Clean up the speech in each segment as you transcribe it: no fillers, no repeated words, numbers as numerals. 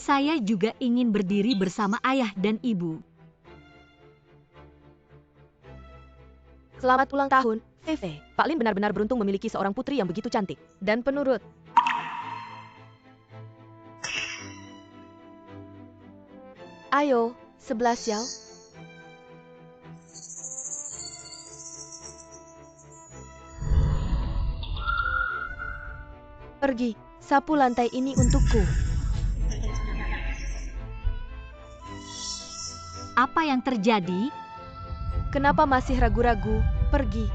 Saya juga ingin berdiri bersama ayah dan ibu. Selamat ulang tahun, Fei. Pak Lin benar-benar beruntung memiliki seorang putri yang begitu cantik dan penurut. Ayo, 11 Xiao. Pergi, sapu lantai ini untukku. Apa yang terjadi? Kenapa masih ragu-ragu? Pergi.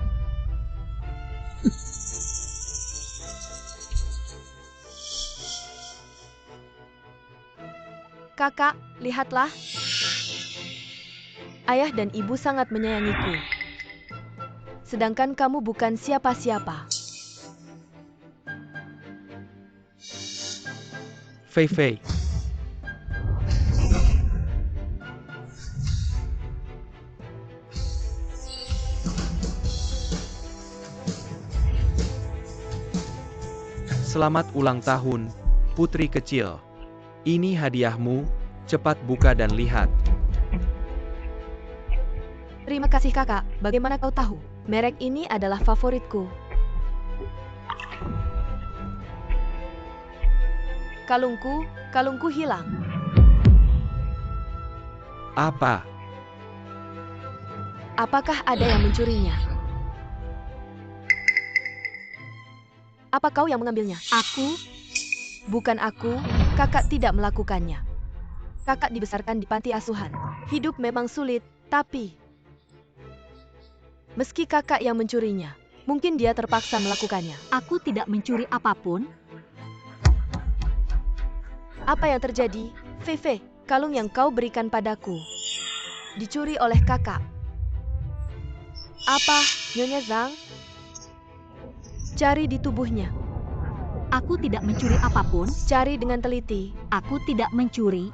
Kakak, lihatlah. Ayah dan ibu sangat menyayangiku. Sedangkan kamu bukan siapa-siapa. Fei. Selamat ulang tahun, putri kecil. Ini hadiahmu, cepat buka dan lihat. Terima kasih kakak, bagaimana kau tahu? Merek ini adalah favoritku. Kalungku hilang. Apa? Apakah ada yang mencurinya? Apa kau yang mengambilnya? Aku? Bukan aku, kakak tidak melakukannya. Kakak dibesarkan di panti asuhan. Hidup memang sulit, tapi meski kakak yang mencurinya, mungkin dia terpaksa melakukannya. Aku tidak mencuri apapun. Apa yang terjadi? Fei, kalung yang kau berikan padaku dicuri oleh kakak. Apa, Nyonya Zhang? Cari di tubuhnya. Aku tidak mencuri apapun. Cari dengan teliti. Aku tidak mencuri.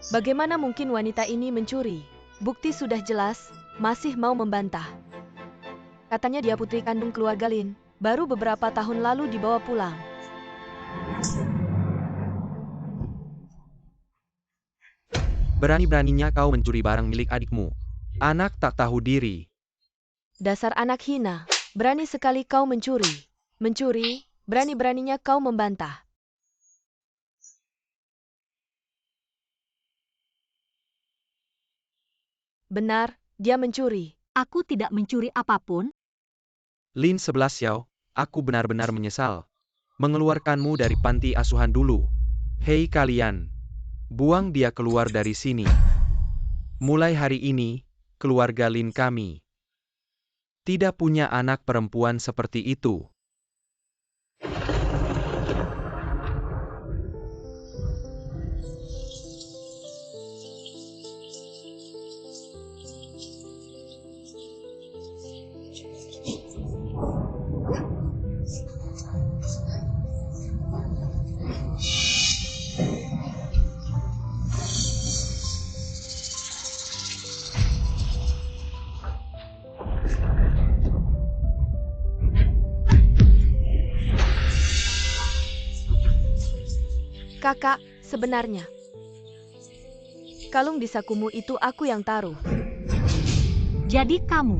Bagaimana mungkin wanita ini mencuri? Bukti sudah jelas, masih mau membantah. Katanya dia putri kandung keluarga Lin, baru beberapa tahun lalu dibawa pulang. Berani-beraninya kau mencuri barang milik adikmu. Anak tak tahu diri. Dasar anak hina, berani sekali kau mencuri. Mencuri, berani-beraninya kau membantah. Benar, dia mencuri. Aku tidak mencuri apapun. Lin 11 Xiao, aku benar-benar menyesal mengeluarkanmu dari panti asuhan dulu. Hei kalian, buang dia keluar dari sini. Mulai hari ini, keluarga Lin kami tidak punya anak perempuan seperti itu. Kakak, sebenarnya kalung di sakumu itu aku yang taruh. Jadi kamu.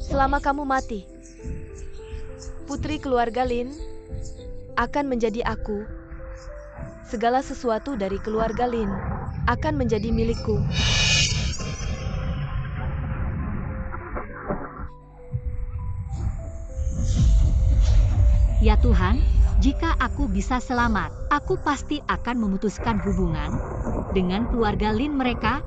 Selama kamu mati, putri keluarga Lin akan menjadi aku. Segala sesuatu dari keluarga Lin akan menjadi milikku. Ya Tuhan, jika aku bisa selamat, aku pasti akan memutuskan hubungan dengan keluarga Lin mereka.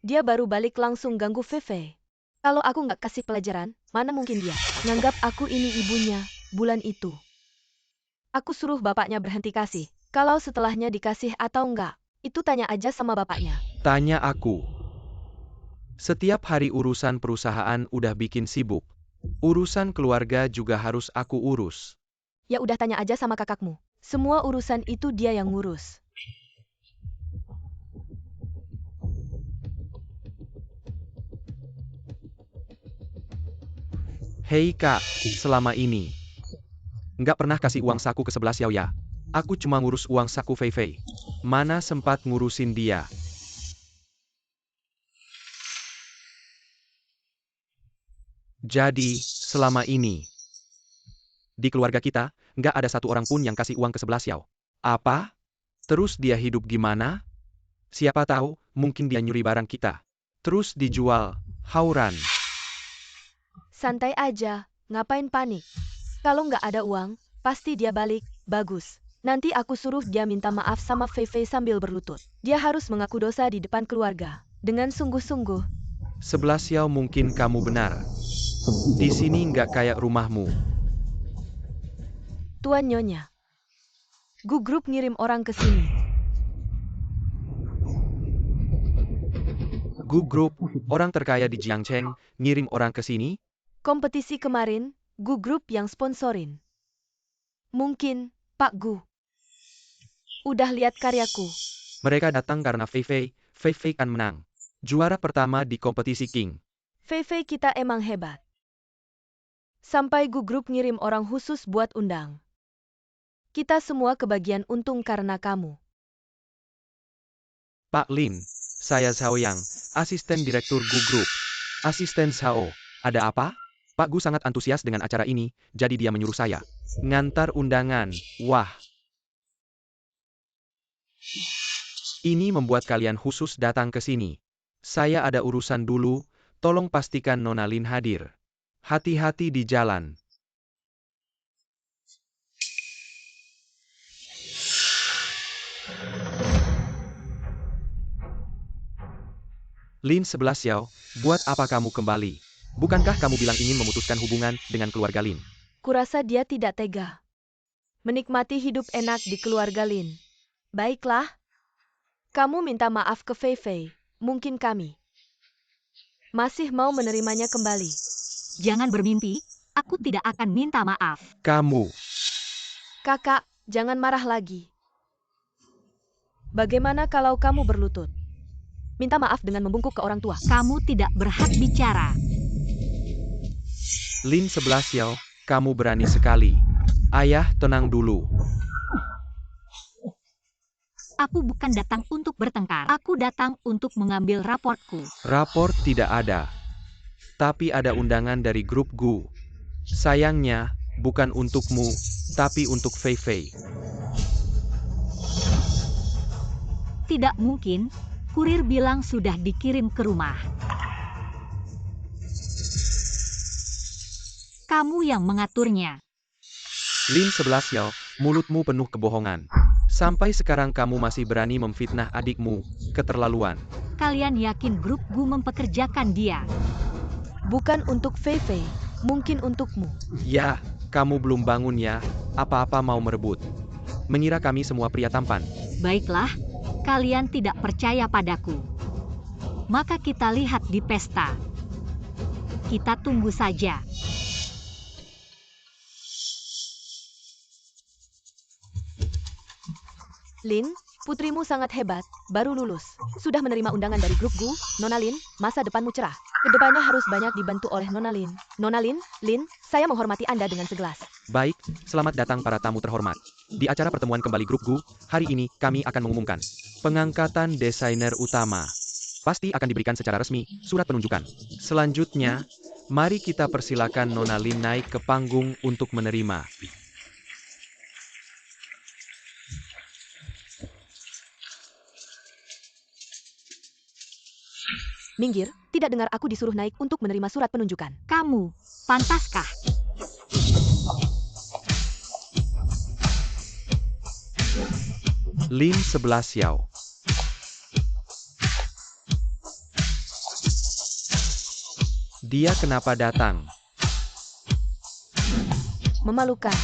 Dia baru balik langsung ganggu Fei. Kalau aku nggak kasih pelajaran, mana mungkin dia nganggap aku ini ibunya bulan itu. Aku suruh bapaknya berhenti kasih. Kalau setelahnya dikasih atau enggak, itu tanya aja sama bapaknya. Tanya aku. Setiap hari urusan perusahaan udah bikin sibuk. Urusan keluarga juga harus aku urus. Ya udah tanya aja sama kakakmu. Semua urusan itu dia yang ngurus. Hei kak, selama ini nggak pernah kasih uang saku ke 11 Xiao ya. Aku cuma ngurus uang saku Fei Fei. Mana sempat ngurusin dia. Jadi, selama ini di keluarga kita, nggak ada satu orang pun yang kasih uang ke 11 Xiao. Apa? Terus dia hidup gimana? Siapa tahu, mungkin dia nyuri barang kita. Terus dijual, hauran. Santai aja, ngapain panik? Kalau nggak ada uang, pasti dia balik, bagus. Nanti aku suruh dia minta maaf sama Fei Fei sambil berlutut. Dia harus mengaku dosa di depan keluarga. Dengan sungguh-sungguh. 11 Xiao mungkin kamu benar. Di sini nggak kayak rumahmu. Tuan Nyonya. Gu Group ngirim orang ke sini. Gu Group, orang terkaya di Jiangcheng, ngirim orang ke sini? Kompetisi kemarin, Gu Group yang sponsorin. Mungkin, Pak Gu. Udah lihat karyaku. Mereka datang karena Fei Fei kan menang. Juara pertama di kompetisi King. Fei Fei kita emang hebat. Sampai Gu Group ngirim orang khusus buat undang. Kita semua kebagian untung karena kamu. Pak Lin, saya Xiao Yang, asisten direktur Gu Group. Asisten Xiao, ada apa? Pak Gu sangat antusias dengan acara ini, jadi dia menyuruh saya ngantar undangan. Wah. Ini membuat kalian khusus datang ke sini. Saya ada urusan dulu, tolong pastikan Nona Lin hadir. Hati-hati di jalan. Lin 11 Xiao, buat apa kamu kembali? Bukankah kamu bilang ingin memutuskan hubungan dengan keluarga Lin? Kurasa dia tidak tega. Menikmati hidup enak di keluarga Lin. Baiklah. Kamu minta maaf ke Fei Fei. Mungkin kami masih mau menerimanya kembali. Jangan bermimpi, aku tidak akan minta maaf. Kamu. Kakak, jangan marah lagi. Bagaimana kalau kamu berlutut? Minta maaf dengan membungkuk ke orang tua. Kamu tidak berhak bicara. Lin 11 Xiao, kamu berani sekali. Ayah, tenang dulu. Aku bukan datang untuk bertengkar. Aku datang untuk mengambil raportku. Raport tidak ada. Tapi ada undangan dari grup Gu. Sayangnya, bukan untukmu, tapi untuk Fei Fei. Tidak mungkin, kurir bilang sudah dikirim ke rumah. Kamu yang mengaturnya. Lin 11 Xiao, mulutmu penuh kebohongan. Sampai sekarang kamu masih berani memfitnah adikmu, keterlaluan. Kalian yakin grup Gu mempekerjakan dia? Bukan untuk Fei Fei, mungkin untukmu. Ya, kamu belum bangun ya, apa-apa mau merebut. Mengira kami semua pria tampan. Baiklah, kalian tidak percaya padaku. Maka kita lihat di pesta. Kita tunggu saja. Lin, putrimu sangat hebat, baru lulus. Sudah menerima undangan dari grup Gu. Nona Lin, masa depanmu cerah. Kedepannya harus banyak dibantu oleh Nona Lin. Nona Lin, saya menghormati Anda dengan segelas. Baik, selamat datang para tamu terhormat. Di acara pertemuan kembali grup Gu, hari ini kami akan mengumumkan pengangkatan desainer utama. Pasti akan diberikan secara resmi surat penunjukan. Selanjutnya, mari kita persilakan Nona Lin naik ke panggung untuk menerima. Minggir, tidak dengar aku disuruh naik untuk menerima surat penunjukan. Kamu, pantaskah? Lin 11 Xiao. Dia kenapa datang? Memalukan.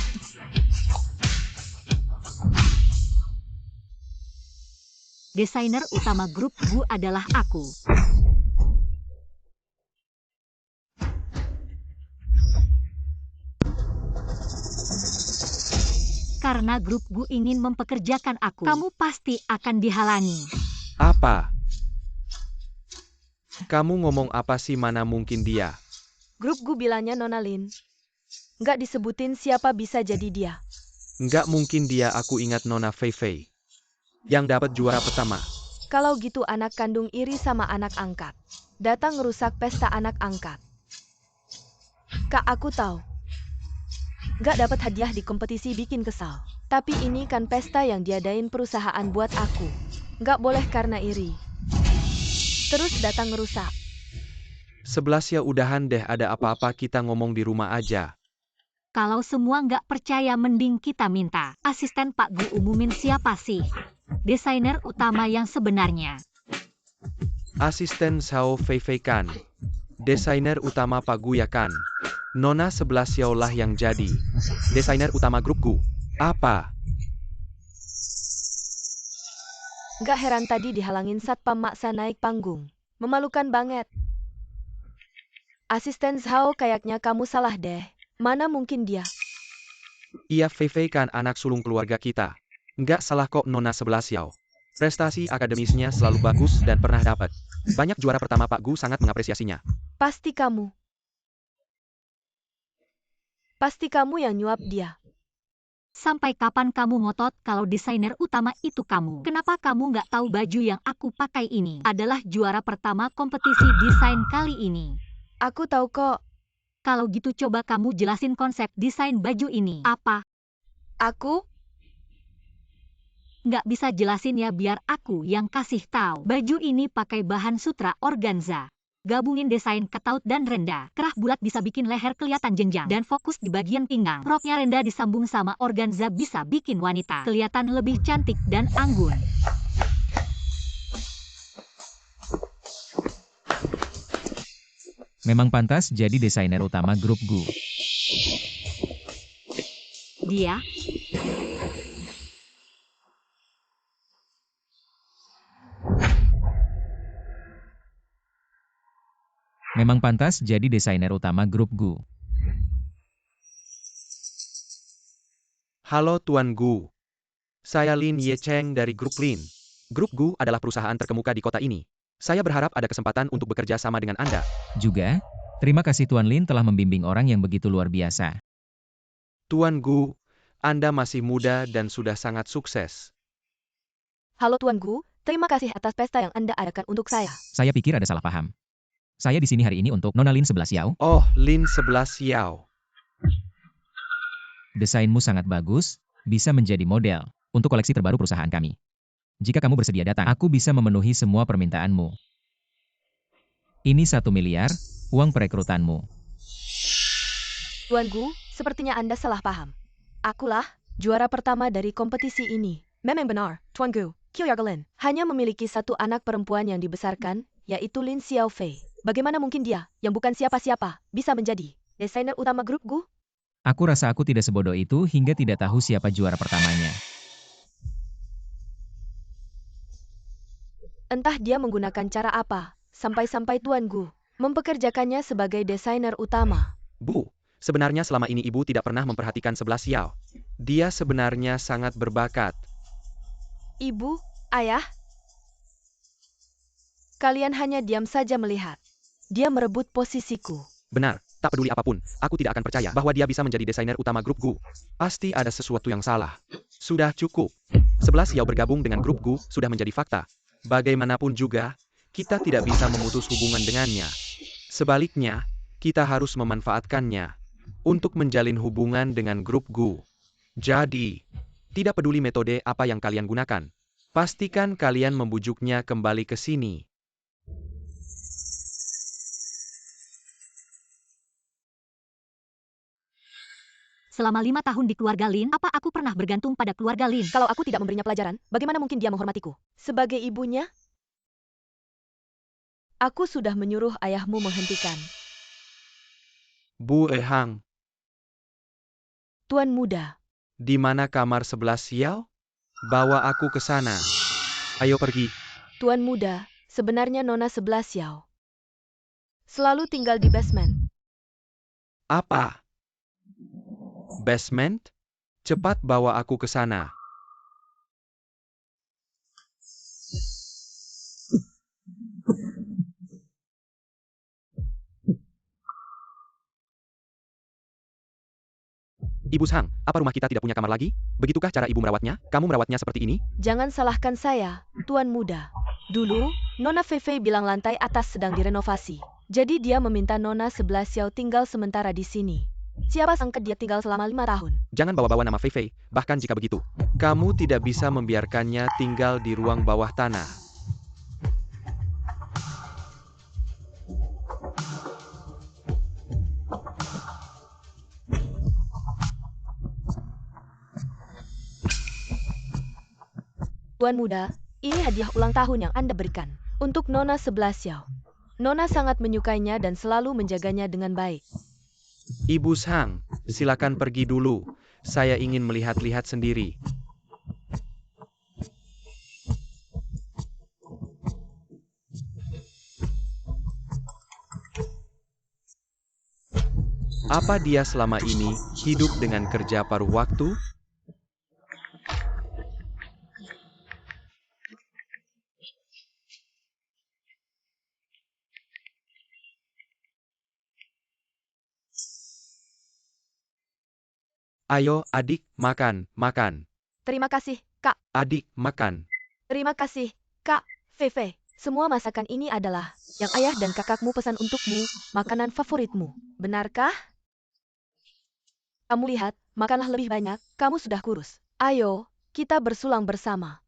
Desainer utama grup Gu adalah aku. Karena grup Gu ingin mempekerjakan aku, kamu pasti akan dihalangi. Apa? Kamu ngomong apa sih, mana mungkin dia? Grup Gu bilangnya Nona Lin. Nggak disebutin siapa bisa jadi dia. Nggak mungkin dia, aku ingat Nona Fei Fei. Yang dapat juara pertama. Kalau gitu anak kandung iri sama anak angkat. Datang ngerusak pesta anak angkat. Kak, aku tahu. Nggak dapat hadiah di kompetisi bikin kesal. Tapi ini kan pesta yang diadain perusahaan buat aku. Nggak boleh karena iri. Terus datang ngerusak. 11 ya, udahan deh, ada apa-apa kita ngomong di rumah aja. Kalau semua nggak percaya, mending kita minta asisten Pak Gu umumin siapa sih desainer utama yang sebenarnya. Asisten Xiao Fei Fei kan. Desainer utama Pak Gu ya kan. Nona 11 Xiao lah yang jadi desainer utama grup Gu. Apa? Nggak heran tadi dihalangin satpam maksa naik panggung. Memalukan banget. Asisten Zhao, kayaknya kamu salah deh. Mana mungkin dia? Iya, Fei Fei kan anak sulung keluarga kita. Nggak salah kok Nona 11 Xiao. Prestasi akademisnya selalu bagus dan pernah dapat banyak juara pertama. Pak Gu sangat mengapresiasinya. Pasti kamu. Pasti kamu yang nyuap dia. Sampai kapan kamu ngotot kalau desainer utama itu kamu? Kenapa kamu nggak tahu baju yang aku pakai ini adalah juara pertama kompetisi desain kali ini? Aku tahu kok. Kalau gitu coba kamu jelasin konsep desain baju ini. Apa? Aku? Nggak bisa jelasin ya, biar aku yang kasih tahu. Baju ini pakai bahan sutra organza. Gabungin desain ketaut dan rendah. Kerah bulat bisa bikin leher kelihatan jenjang dan fokus di bagian pinggang. Roknya rendah disambung sama organza bisa bikin wanita kelihatan lebih cantik dan anggun. Memang pantas jadi desainer utama grup Gu. Dia Memang pantas jadi desainer utama grup Gu. Halo Tuan Gu. Saya Lin Ye Cheng dari grup Lin. Grup Gu adalah perusahaan terkemuka di kota ini. Saya berharap ada kesempatan untuk bekerja sama dengan Anda. Juga, terima kasih Tuan Lin telah membimbing orang yang begitu luar biasa. Tuan Gu, Anda masih muda dan sudah sangat sukses. Halo Tuan Gu, terima kasih atas pesta yang Anda adakan untuk saya. Saya pikir ada salah paham. Saya di sini hari ini untuk Nona Lin 11 Xiao. Oh, Lin 11 Xiao. Desainmu sangat bagus, bisa menjadi model untuk koleksi terbaru perusahaan kami. Jika kamu bersedia datang, aku bisa memenuhi semua permintaanmu. Ini 1 miliar, uang perekrutanmu. Tuan Gu, sepertinya Anda salah paham. Akulah juara pertama dari kompetisi ini. Memang benar, Tuan Gu. Qiuyagelin hanya memiliki satu anak perempuan yang dibesarkan, yaitu Lin Xiaofei. Bagaimana mungkin dia, yang bukan siapa-siapa, bisa menjadi desainer utama grup Gu? Aku rasa aku tidak sebodoh itu hingga tidak tahu siapa juara pertamanya. Entah dia menggunakan cara apa, sampai-sampai Tuan Gu mempekerjakannya sebagai desainer utama. Bu, sebenarnya selama ini Ibu tidak pernah memperhatikan 11 Xiao. Dia sebenarnya sangat berbakat. Ibu, Ayah, kalian hanya diam saja melihat. Dia merebut posisiku. Benar, tak peduli apapun, aku tidak akan percaya bahwa dia bisa menjadi desainer utama grup Gu. Pasti ada sesuatu yang salah. Sudah cukup. 11 Xiao bergabung dengan grup Gu sudah menjadi fakta. Bagaimanapun juga, kita tidak bisa memutus hubungan dengannya. Sebaliknya, kita harus memanfaatkannya untuk menjalin hubungan dengan grup Gu. Jadi, tidak peduli metode apa yang kalian gunakan, pastikan kalian membujuknya kembali ke sini. selama 5 tahun di keluarga Lin, apa aku pernah bergantung pada keluarga Lin? Kalau aku tidak memberinya pelajaran, bagaimana mungkin dia menghormatiku? Sebagai ibunya, aku sudah menyuruh ayahmu menghentikan Bu Ehang, Tuan muda. di mana kamar 11 Xiao? Bawa aku ke sana. Ayo pergi. Tuan muda, sebenarnya Nona 11 Xiao selalu tinggal di basement. Apa? Basement? Cepat bawa aku ke sana. Ibu Sang, apa rumah kita tidak punya kamar lagi? Begitukah cara ibu merawatnya? Kamu merawatnya seperti ini? Jangan salahkan saya, Tuan muda. Dulu, Nona Feifei bilang lantai atas sedang direnovasi. Jadi dia meminta Nona 11 Xiao tinggal sementara di sini. Siapa sangka dia tinggal selama 5 tahun. Jangan bawa-bawa nama Feifei, bahkan jika begitu. Kamu tidak bisa membiarkannya tinggal di ruang bawah tanah. Tuan muda, ini hadiah ulang tahun yang Anda berikan untuk Nona 11 Xiao. Nona sangat menyukainya dan selalu menjaganya dengan baik. Ibu Sang, silakan pergi dulu. Saya ingin melihat-lihat sendiri. Apa dia selama ini hidup dengan kerja paruh waktu? Ayo, adik, makan, makan. Terima kasih, Kak. Adik, makan. Terima kasih, Kak Feifei. Semua masakan ini adalah yang ayah dan kakakmu pesan untukmu, makanan favoritmu. Benarkah? Kamu lihat, makanlah lebih banyak, kamu sudah kurus. Ayo, kita bersulang bersama.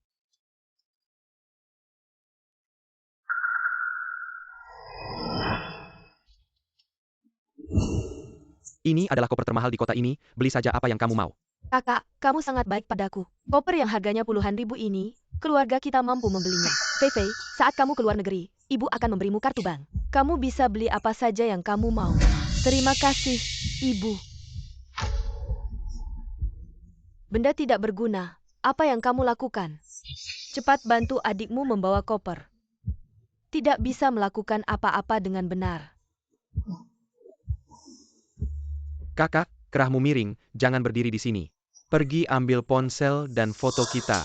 Ini adalah koper termahal di kota ini, beli saja apa yang kamu mau. Kakak, kamu sangat baik padaku. Koper yang harganya puluhan ribu ini, keluarga kita mampu membelinya. Feifei, saat kamu keluar negeri, ibu akan memberimu kartu bank. Kamu bisa beli apa saja yang kamu mau. Terima kasih, ibu. Benda tidak berguna. Apa yang kamu lakukan? Cepat bantu adikmu membawa koper. Tidak bisa melakukan apa-apa dengan benar. Kakak, kerahmu miring, jangan berdiri di sini. Pergi ambil ponsel dan foto kita.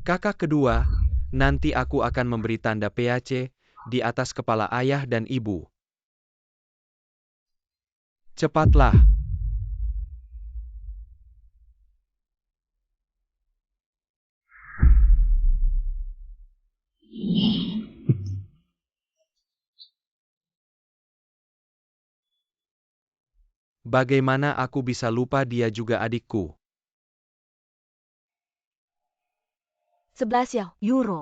Kakak kedua, nanti aku akan memberi tanda PAC di atas kepala ayah dan ibu. Cepatlah. Bagaimana aku bisa lupa dia juga adikku? 11 Xiao. Euro.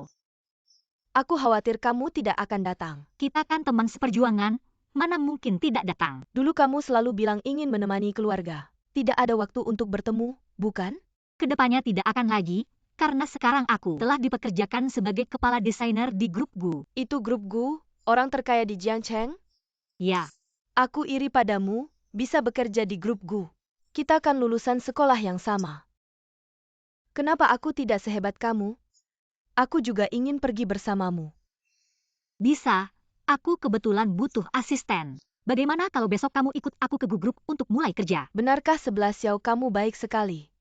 Aku khawatir kamu tidak akan datang. Kita kan teman seperjuangan, mana mungkin tidak datang. Dulu kamu selalu bilang ingin menemani keluarga. Tidak ada waktu untuk bertemu, bukan? Kedepannya tidak akan lagi, karena sekarang aku telah dipekerjakan sebagai kepala desainer di grup Gu. Itu grup Gu, orang terkaya di Jiangcheng? Ya, Aku iri padamu, bisa bekerja di grup Gu. Kita kan lulusan sekolah yang sama. Kenapa aku tidak sehebat kamu? Aku juga ingin pergi bersamamu. bisa. Aku kebetulan butuh asisten. Bagaimana kalau besok kamu ikut aku ke Gu Group untuk mulai kerja? Benarkah 11 Xiao kamu baik sekali?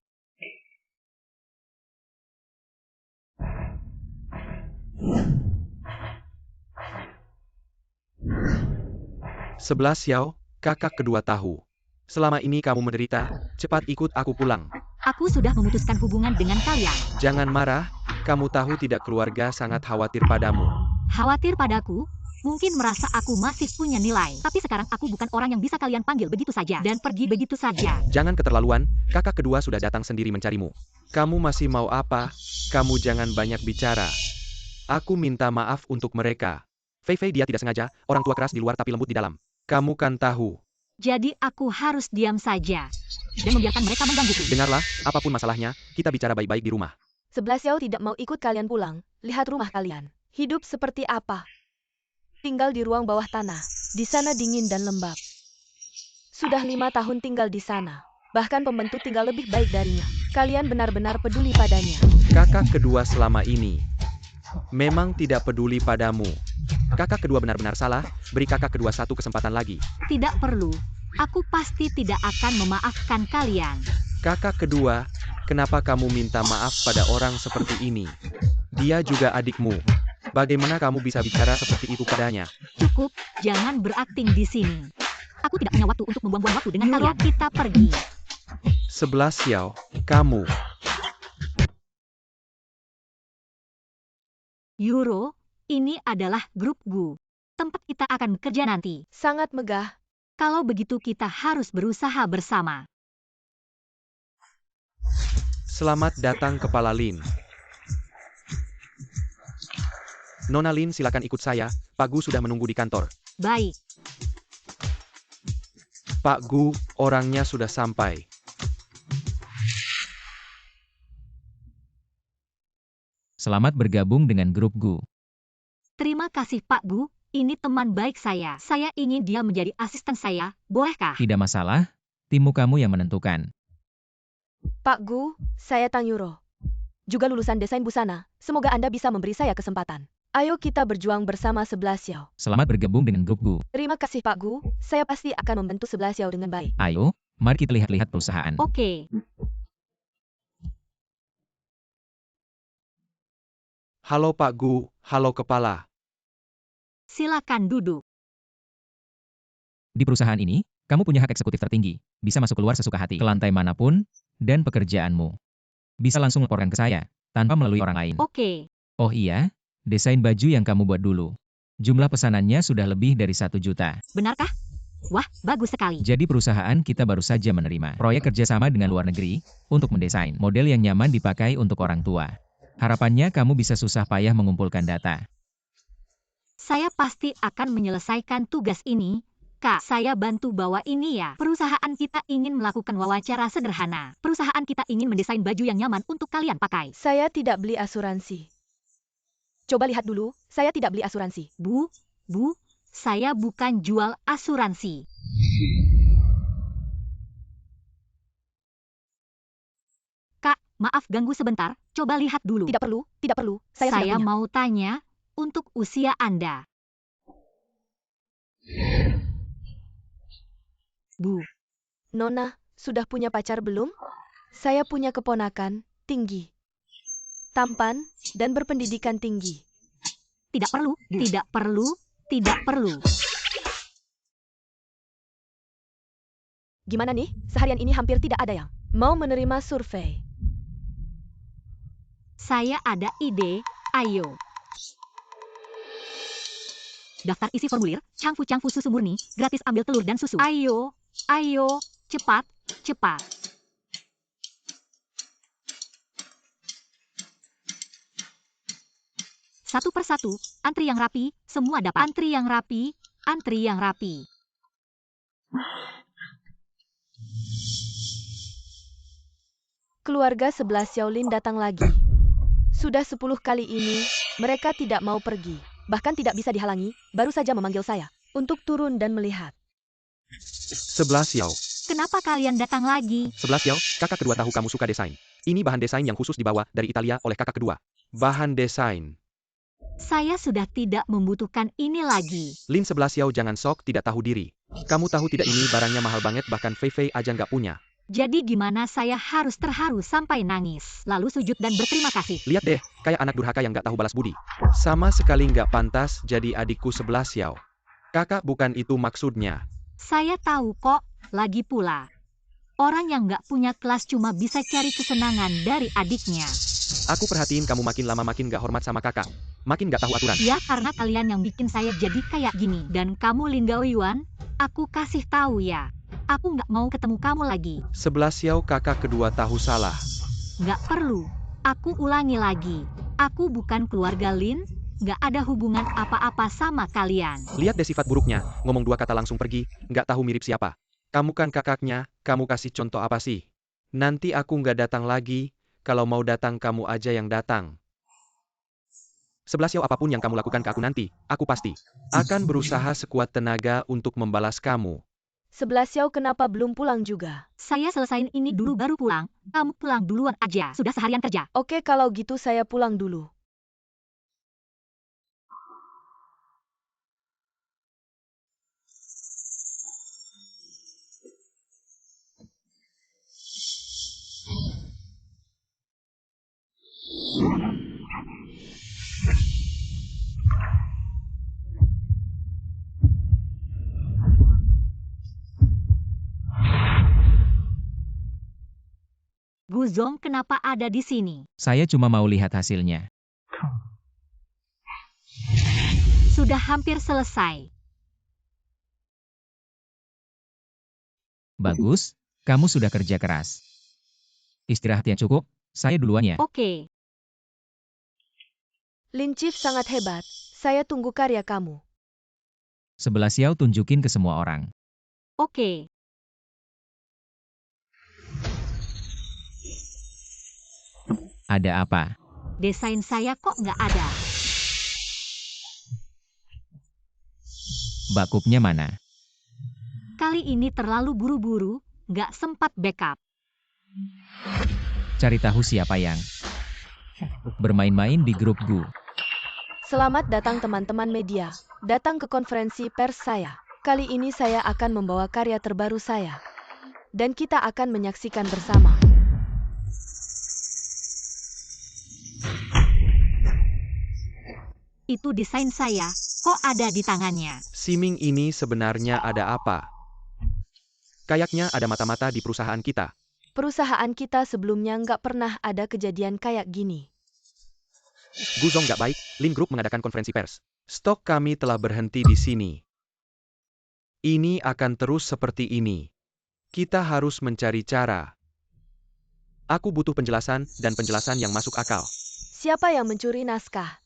Sebelas Xiao, kakak kedua tahu. Selama ini kamu menderita, cepat ikut aku pulang. Aku sudah memutuskan hubungan dengan kalian. Jangan marah, kamu tahu tidak keluarga sangat khawatir padamu. Khawatir padaku? Mungkin merasa aku masih punya nilai. Tapi sekarang aku bukan orang yang bisa kalian panggil begitu saja dan pergi begitu saja. Jangan keterlaluan, kakak kedua sudah datang sendiri mencarimu. Kamu masih mau apa? Kamu jangan banyak bicara. Aku minta maaf untuk mereka. Feifei dia tidak sengaja, orang tua keras di luar tapi lembut di dalam. Kamu kan tahu. Jadi aku harus diam saja dan membiarkan mereka menggangguku. Dengarlah, apapun masalahnya, kita bicara baik-baik di rumah. 11 Xiao tidak mau ikut kalian pulang. Lihat rumah kalian. Hidup seperti apa? tinggal di ruang bawah tanah. Di sana dingin dan lembab. Sudah 5 tahun tinggal di sana. Bahkan pembentuk tinggal lebih baik darinya. Kalian benar-benar peduli padanya. Kakak kedua selama ini memang tidak peduli padamu. Kakak kedua benar-benar salah, beri kakak kedua satu kesempatan lagi. Tidak perlu. Aku pasti tidak akan memaafkan kalian. Kakak kedua, kenapa kamu minta maaf pada orang seperti ini? Dia juga adikmu. Bagaimana kamu bisa bicara seperti itu padanya? Cukup, jangan berakting di sini. Aku tidak punya waktu untuk membuang-buang waktu dengan kalian. Kita pergi. 11 Xiao, kamu. Euro, ini adalah grup Gu. Tempat kita akan bekerja nanti. Sangat megah. Kalau begitu kita harus berusaha bersama. Selamat datang Kepala Lin. Nona Lin, silakan ikut saya. Pak Gu sudah menunggu di kantor. Baik. Pak Gu, orangnya sudah sampai. Selamat bergabung dengan grup Gu. Terima kasih Pak Gu. Ini teman baik saya. Saya ingin dia menjadi asisten saya. Bolehkah? Tidak masalah, timmu kamu yang menentukan. Pak Gu, saya Tang Yuro. Juga lulusan desain busana. Semoga Anda bisa memberi saya kesempatan. Ayo kita berjuang bersama 11 Xiao. Selamat bergabung dengan grup Gu. Terima kasih Pak Gu. Saya pasti akan membantu 11 Xiao dengan baik. Ayo, mari kita lihat-lihat perusahaan. Oke. Halo Pak Gu, halo Kepala. Silakan duduk. Di perusahaan ini, kamu punya hak eksekutif tertinggi, bisa masuk keluar sesuka hati ke lantai manapun, dan pekerjaanmu. Bisa langsung laporkan ke saya, tanpa melalui orang lain. Oke. Oh iya, desain baju yang kamu buat dulu. Jumlah pesanannya sudah lebih dari 1 juta. Benarkah? Wah, bagus sekali. Jadi perusahaan kita baru saja menerima proyek kerjasama dengan luar negeri, untuk mendesain model yang nyaman dipakai untuk orang tua. Harapannya kamu bisa susah payah mengumpulkan data. Saya pasti akan menyelesaikan tugas ini. Kak, saya bantu bawa ini ya. Perusahaan kita ingin melakukan wawancara sederhana. Perusahaan kita ingin mendesain baju yang nyaman untuk kalian pakai. Saya tidak beli asuransi. Coba lihat dulu, saya tidak beli asuransi. Bu, saya bukan jual asuransi. Kak, maaf ganggu sebentar. Coba lihat dulu. Tidak perlu, tidak perlu. Saya sudah punya. mau tanya, untuk usia Anda. Bu, Nona, sudah punya pacar belum? Saya punya keponakan, tinggi, tampan, dan berpendidikan tinggi. tidak perlu, tidak perlu, tidak perlu. Gimana nih? Seharian ini hampir tidak ada yang mau menerima survei. Saya ada ide, ayo. Daftar isi formulir, Changfu susu murni, gratis ambil telur dan susu. Ayo, cepat, cepat. Satu persatu, antri yang rapi, semua dapat. Antri yang rapi, antri yang rapi. Keluarga 11 Xiaolin datang lagi. Sudah 10 kali ini, mereka tidak mau pergi. Bahkan tidak bisa dihalangi, baru saja memanggil saya untuk turun dan melihat. 11 Xiao. Kenapa kalian datang lagi? 11 Xiao, kakak kedua tahu kamu suka desain. Ini bahan desain yang khusus dibawa dari Italia oleh kakak kedua. Bahan desain. Saya sudah tidak membutuhkan ini lagi. Lin 11 Xiao, jangan sok tidak tahu diri. Kamu tahu tidak ini barangnya mahal banget, bahkan Fei Fei aja nggak punya. Jadi gimana saya harus terharu sampai nangis, lalu sujud dan berterima kasih. Lihat deh, kayak anak durhaka yang nggak tahu balas budi. Sama sekali nggak pantas jadi adikku 11 Xiao. Kakak, bukan itu maksudnya. Saya tahu kok, lagi pula. Orang yang nggak punya kelas cuma bisa cari kesenangan dari adiknya. Aku perhatiin kamu makin lama makin nggak hormat sama kakak. Makin nggak tahu aturan. Ya karena kalian yang bikin saya jadi kayak gini. Dan kamu Lin Gaoyuan, aku kasih tahu ya. Aku nggak mau ketemu kamu lagi. 11 Xiao, kakak kedua tahu salah. Nggak perlu. Aku ulangi lagi. Aku bukan keluarga Lin, nggak ada hubungan apa-apa sama kalian. Lihat deh sifat buruknya, ngomong 2 kata langsung pergi, nggak tahu mirip siapa. Kamu kan kakaknya, kamu kasih contoh apa sih? Nanti aku nggak datang lagi, kalau mau datang kamu aja yang datang. 11 Yao, apapun yang kamu lakukan ke aku nanti, aku pasti akan berusaha sekuat tenaga untuk membalas kamu. 11 Xiao kenapa belum pulang juga? Saya selesain ini dulu baru pulang. Kamu pulang duluan aja. Sudah seharian kerja. Oke kalau gitu saya pulang dulu. Guzong kenapa ada di sini? Saya cuma mau lihat hasilnya. Sudah hampir selesai. Bagus, kamu sudah kerja keras. Istirahat yang cukup, saya duluan ya. Oke. Lin Chief sangat hebat. Saya tunggu karya kamu. 11 Xiao tunjukin ke semua orang. Oke. Ada apa? Desain saya kok nggak ada. Bakupnya mana? Kali ini terlalu buru-buru, nggak sempat backup. Cari tahu siapa yang bermain-main di grup Gu. Selamat datang teman-teman media. Datang ke konferensi pers saya. Kali ini saya akan membawa karya terbaru saya. Dan kita akan menyaksikan bersama. Itu desain saya, kok ada di tangannya? Siming ini sebenarnya ada apa? Kayaknya ada mata-mata di perusahaan kita. Perusahaan kita sebelumnya nggak pernah ada kejadian kayak gini. Guzong nggak baik, Lin Group mengadakan konferensi pers. Stok kami telah berhenti di sini. Ini akan terus seperti ini. Kita harus mencari cara. Aku butuh penjelasan dan penjelasan yang masuk akal. Siapa yang mencuri naskah?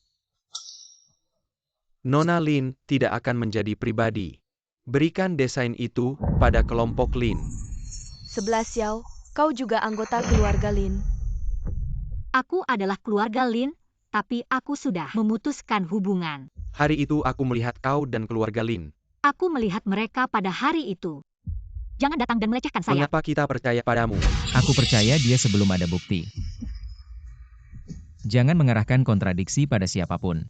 Nona Lin tidak akan menjadi pribadi. Berikan desain itu pada kelompok Lin. 11 Xiao, kau juga anggota keluarga Lin. Aku adalah keluarga Lin, tapi aku sudah memutuskan hubungan. Hari itu aku melihat kau dan keluarga Lin. Aku melihat mereka pada hari itu. Jangan datang dan melecehkan saya. Mengapa kita percaya padamu? Aku percaya dia sebelum ada bukti. Jangan mengarahkan kontradiksi pada siapapun.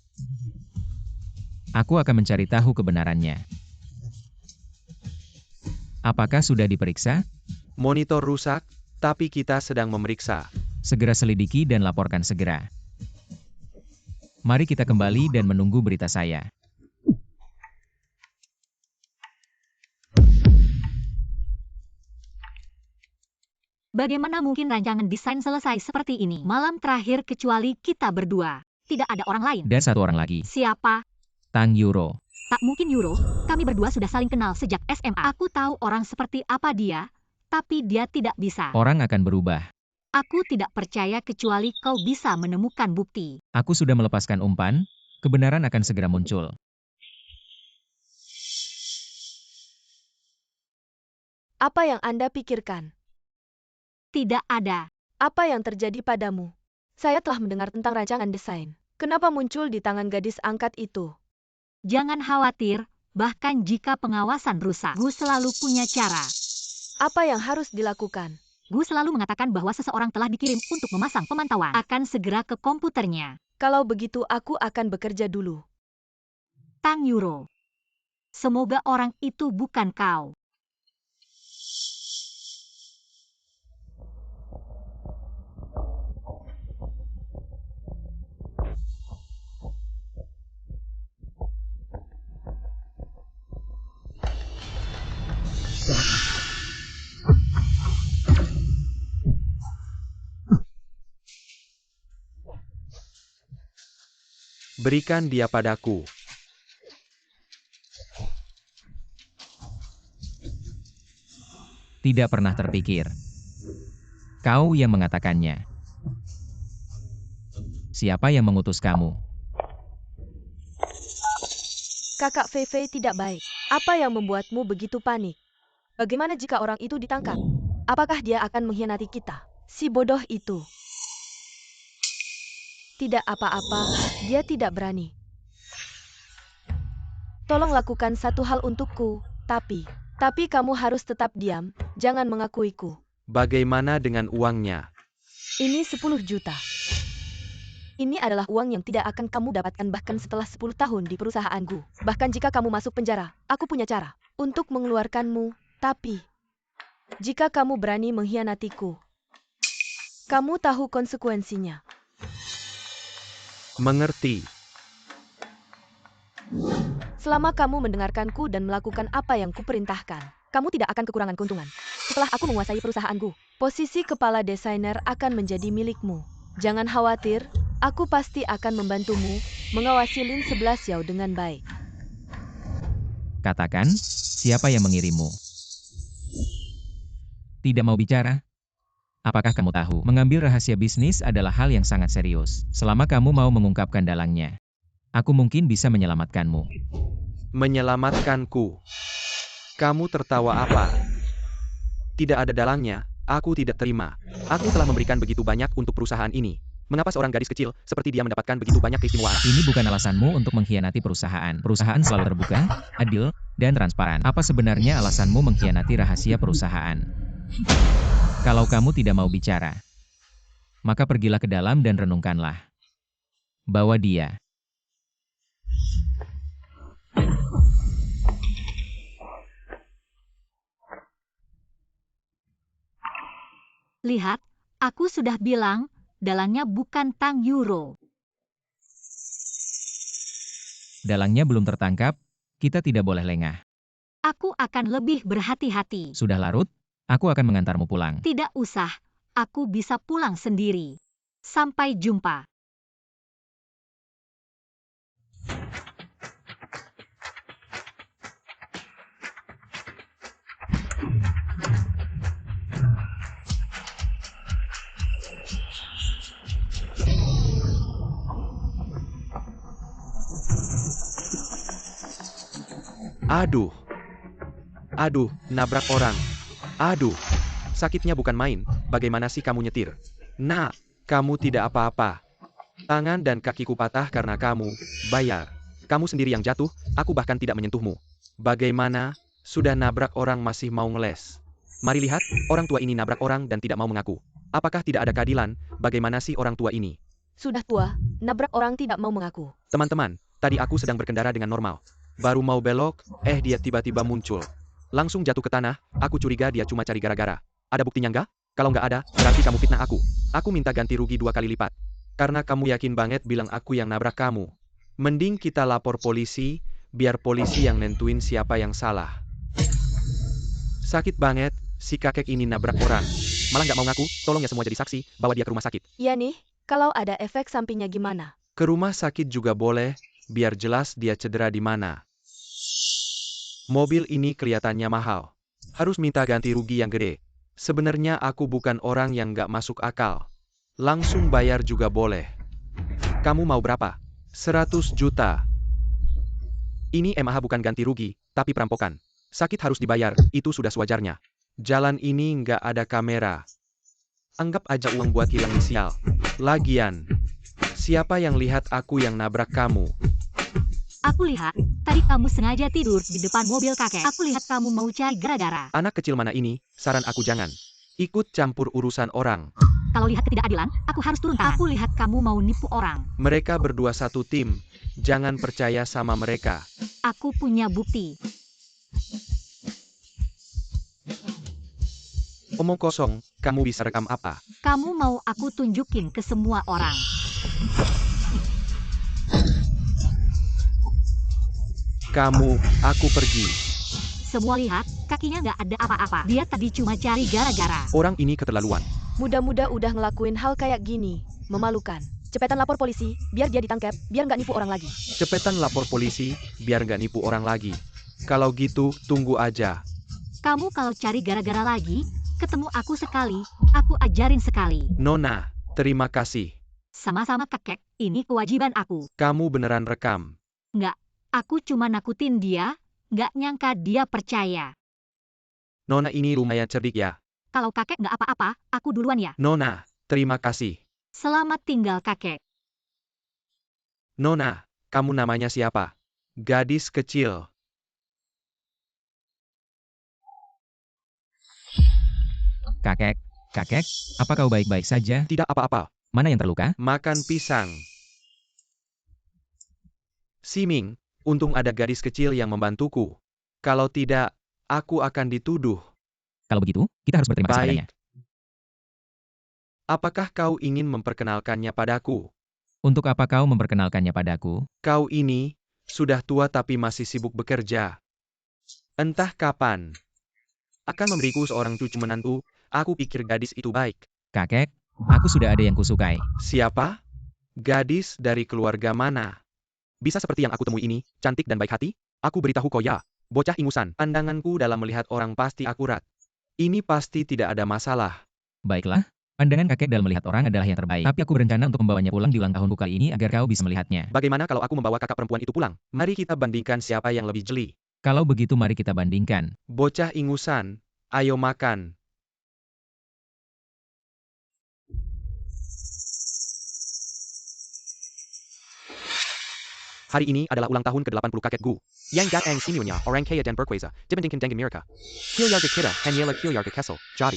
Aku akan mencari tahu kebenarannya. Apakah sudah diperiksa? Monitor rusak, tapi kita sedang memeriksa. Segera selidiki dan laporkan segera. Mari kita kembali dan menunggu berita saya. Bagaimana mungkin rancangan desain selesai seperti ini? Malam terakhir kecuali kita berdua. Tidak ada orang lain. Dan satu orang lagi, Siapa? Tang Yuro. Tak mungkin Yuro. Kami berdua sudah saling kenal sejak SMA. Aku tahu orang seperti apa dia, tapi dia tidak bisa. Orang akan berubah. Aku tidak percaya kecuali kau bisa menemukan bukti. Aku sudah melepaskan umpan, kebenaran akan segera muncul. Apa yang Anda pikirkan? Tidak ada. Apa yang terjadi padamu? Saya telah mendengar tentang rancangan desain. Kenapa muncul di tangan gadis angkat itu? Jangan khawatir, bahkan jika pengawasan rusak, Gu selalu punya cara. Apa yang harus dilakukan? Gu selalu mengatakan bahwa seseorang telah dikirim untuk memasang pemantauan. Akan segera ke komputernya. Kalau begitu aku akan bekerja dulu. Tang Yuro. Semoga orang itu bukan kau. Berikan dia padaku. Tidak pernah terpikir. Kau yang mengatakannya. Siapa yang mengutus kamu? Kakak Fei tidak baik. Apa yang membuatmu begitu panik? Bagaimana jika orang itu ditangkap? Apakah dia akan mengkhianati kita? Si bodoh itu. Tidak apa-apa, dia tidak berani. Tolong lakukan satu hal untukku, tapi kamu harus tetap diam, jangan mengakuiku. Bagaimana dengan uangnya? Ini 10 juta. Ini adalah uang yang tidak akan kamu dapatkan bahkan setelah 10 tahun di perusahaanku. Bahkan jika kamu masuk penjara, aku punya cara untuk mengeluarkanmu. Tapi, jika kamu berani mengkhianatiku, kamu tahu konsekuensinya. Mengerti. Selama kamu mendengarkanku dan melakukan apa yang kuperintahkan, kamu tidak akan kekurangan keuntungan. Setelah aku menguasai perusahaanku, posisi kepala desainer akan menjadi milikmu. Jangan khawatir, aku pasti akan membantumu mengawasi Lin 11 Yao dengan baik. Katakan, siapa yang mengirimmu? Tidak mau bicara? Apakah kamu tahu, mengambil rahasia bisnis adalah hal yang sangat serius. Selama kamu mau mengungkapkan dalangnya, aku mungkin bisa menyelamatkanmu. Menyelamatkanku. Kamu tertawa apa? Tidak ada dalangnya, aku tidak terima. Aku telah memberikan begitu banyak untuk perusahaan ini. Mengapa seorang gadis kecil seperti dia mendapatkan begitu banyak keistimewaan? Ini bukan alasanmu untuk mengkhianati perusahaan. Perusahaan selalu terbuka, adil, dan transparan. Apa sebenarnya alasanmu mengkhianati rahasia perusahaan? Kalau kamu tidak mau bicara, maka pergilah ke dalam dan renungkanlah. Bawa dia. Lihat, aku sudah bilang, dalangnya bukan Tang Euro. Dalangnya belum tertangkap, kita tidak boleh lengah. Aku akan lebih berhati-hati. Sudah larut, aku akan mengantarmu pulang. Tidak usah, aku bisa pulang sendiri. Sampai jumpa. Aduh. Aduh, nabrak orang. Aduh. Sakitnya bukan main, bagaimana sih kamu nyetir? Nah, kamu tidak apa-apa. Tangan dan kakiku patah karena kamu, bayar. Kamu sendiri yang jatuh, aku bahkan tidak menyentuhmu. Bagaimana? Sudah nabrak orang masih mau ngeles. Mari lihat, orang tua ini nabrak orang dan tidak mau mengaku. Apakah tidak ada keadilan? Bagaimana sih orang tua ini? Sudah tua, nabrak orang tidak mau mengaku. Teman-teman, tadi aku sedang berkendara dengan normal. Baru mau belok, dia tiba-tiba muncul. Langsung jatuh ke tanah, aku curiga dia cuma cari gara-gara. Ada buktinya nggak? Kalau nggak ada, berarti kamu fitnah aku. Aku minta ganti rugi 2 kali lipat. Karena kamu yakin banget bilang aku yang nabrak kamu. Mending kita lapor polisi, biar polisi yang nentuin siapa yang salah. Sakit banget, si kakek ini nabrak orang. Malah nggak mau ngaku, tolong ya semua jadi saksi, bawa dia ke rumah sakit. Ya nih, kalau ada efek sampingnya gimana? Ke rumah sakit juga boleh, biar jelas dia cedera di mana. Mobil ini kelihatannya mahal. Harus minta ganti rugi yang gede. Sebenarnya aku bukan orang yang nggak masuk akal. Langsung bayar juga boleh. Kamu mau berapa? 100 juta. Ini MAH bukan ganti rugi, tapi perampokan. Sakit harus dibayar, itu sudah sewajarnya. Jalan ini nggak ada kamera. Anggap aja uang buat hilang inisial. Lagian, siapa yang lihat aku yang nabrak kamu? Aku lihat, tadi kamu sengaja tidur di depan mobil kakek. Aku lihat kamu mau cari gara-gara. Anak kecil mana ini, saran aku jangan. Ikut campur urusan orang. Kalau lihat ketidakadilan, aku harus turun tangan. Aku lihat kamu mau nipu orang. Mereka berdua satu tim. Jangan percaya sama mereka. Aku punya bukti. Omong kosong, kamu bisa rekam apa? Kamu mau aku tunjukin ke semua orang. Aku pergi. Semua lihat, kakinya nggak ada apa-apa. Dia tadi cuma cari gara-gara. Orang ini keterlaluan. Muda-muda udah ngelakuin hal kayak gini. Memalukan. Cepetan lapor polisi, biar dia ditangkap, biar nggak nipu orang lagi. Cepetan lapor polisi, biar nggak nipu orang lagi. Kalau gitu, tunggu aja. Kamu kalau cari gara-gara lagi, ketemu aku sekali, aku ajarin sekali. Nona, terima kasih. Sama-sama kakek, ini kewajiban aku. Kamu beneran rekam. Nggak, aku cuma nakutin dia, nggak nyangka dia percaya. Nona ini lumayan cerdik ya. Kalau kakek nggak apa-apa, aku duluan ya. Nona, terima kasih. Selamat tinggal kakek. Nona, kamu namanya siapa? Gadis kecil. Kakek, apa kau baik-baik saja? Tidak apa-apa. Mana yang terluka? Makan pisang. Siming, untung ada gadis kecil yang membantuku. Kalau tidak, aku akan dituduh. Kalau begitu, kita harus berterima kasih padanya. Baik. Apakah kau ingin memperkenalkannya padaku? Untuk apa kau memperkenalkannya padaku? Kau ini sudah tua tapi masih sibuk bekerja. Entah kapan akan memberiku seorang cucu menantu. Aku pikir gadis itu baik. Kakek, aku sudah ada yang kusukai. Siapa? Gadis dari keluarga mana? Bisa seperti yang aku temui ini, cantik dan baik hati? Aku beritahu kau ya, bocah ingusan. Pandanganku dalam melihat orang pasti akurat. Ini pasti tidak ada masalah. Baiklah, pandangan kakek dalam melihat orang adalah yang terbaik. Tapi aku berencana untuk membawanya pulang di ulang tahunku kali ini agar kau bisa melihatnya. Bagaimana kalau aku membawa kakak perempuan itu pulang? Mari kita bandingkan siapa yang lebih jeli. Kalau begitu mari kita bandingkan. Bocah ingusan, ayo makan. Hari ini adalah ulang tahun ke-80 kakek Gu. Yang datang sinunya orang kaya dan berkuasa, dibandingkan dengan mereka. Hiljarga kita, hanyalah hiljarga kesel, jadi.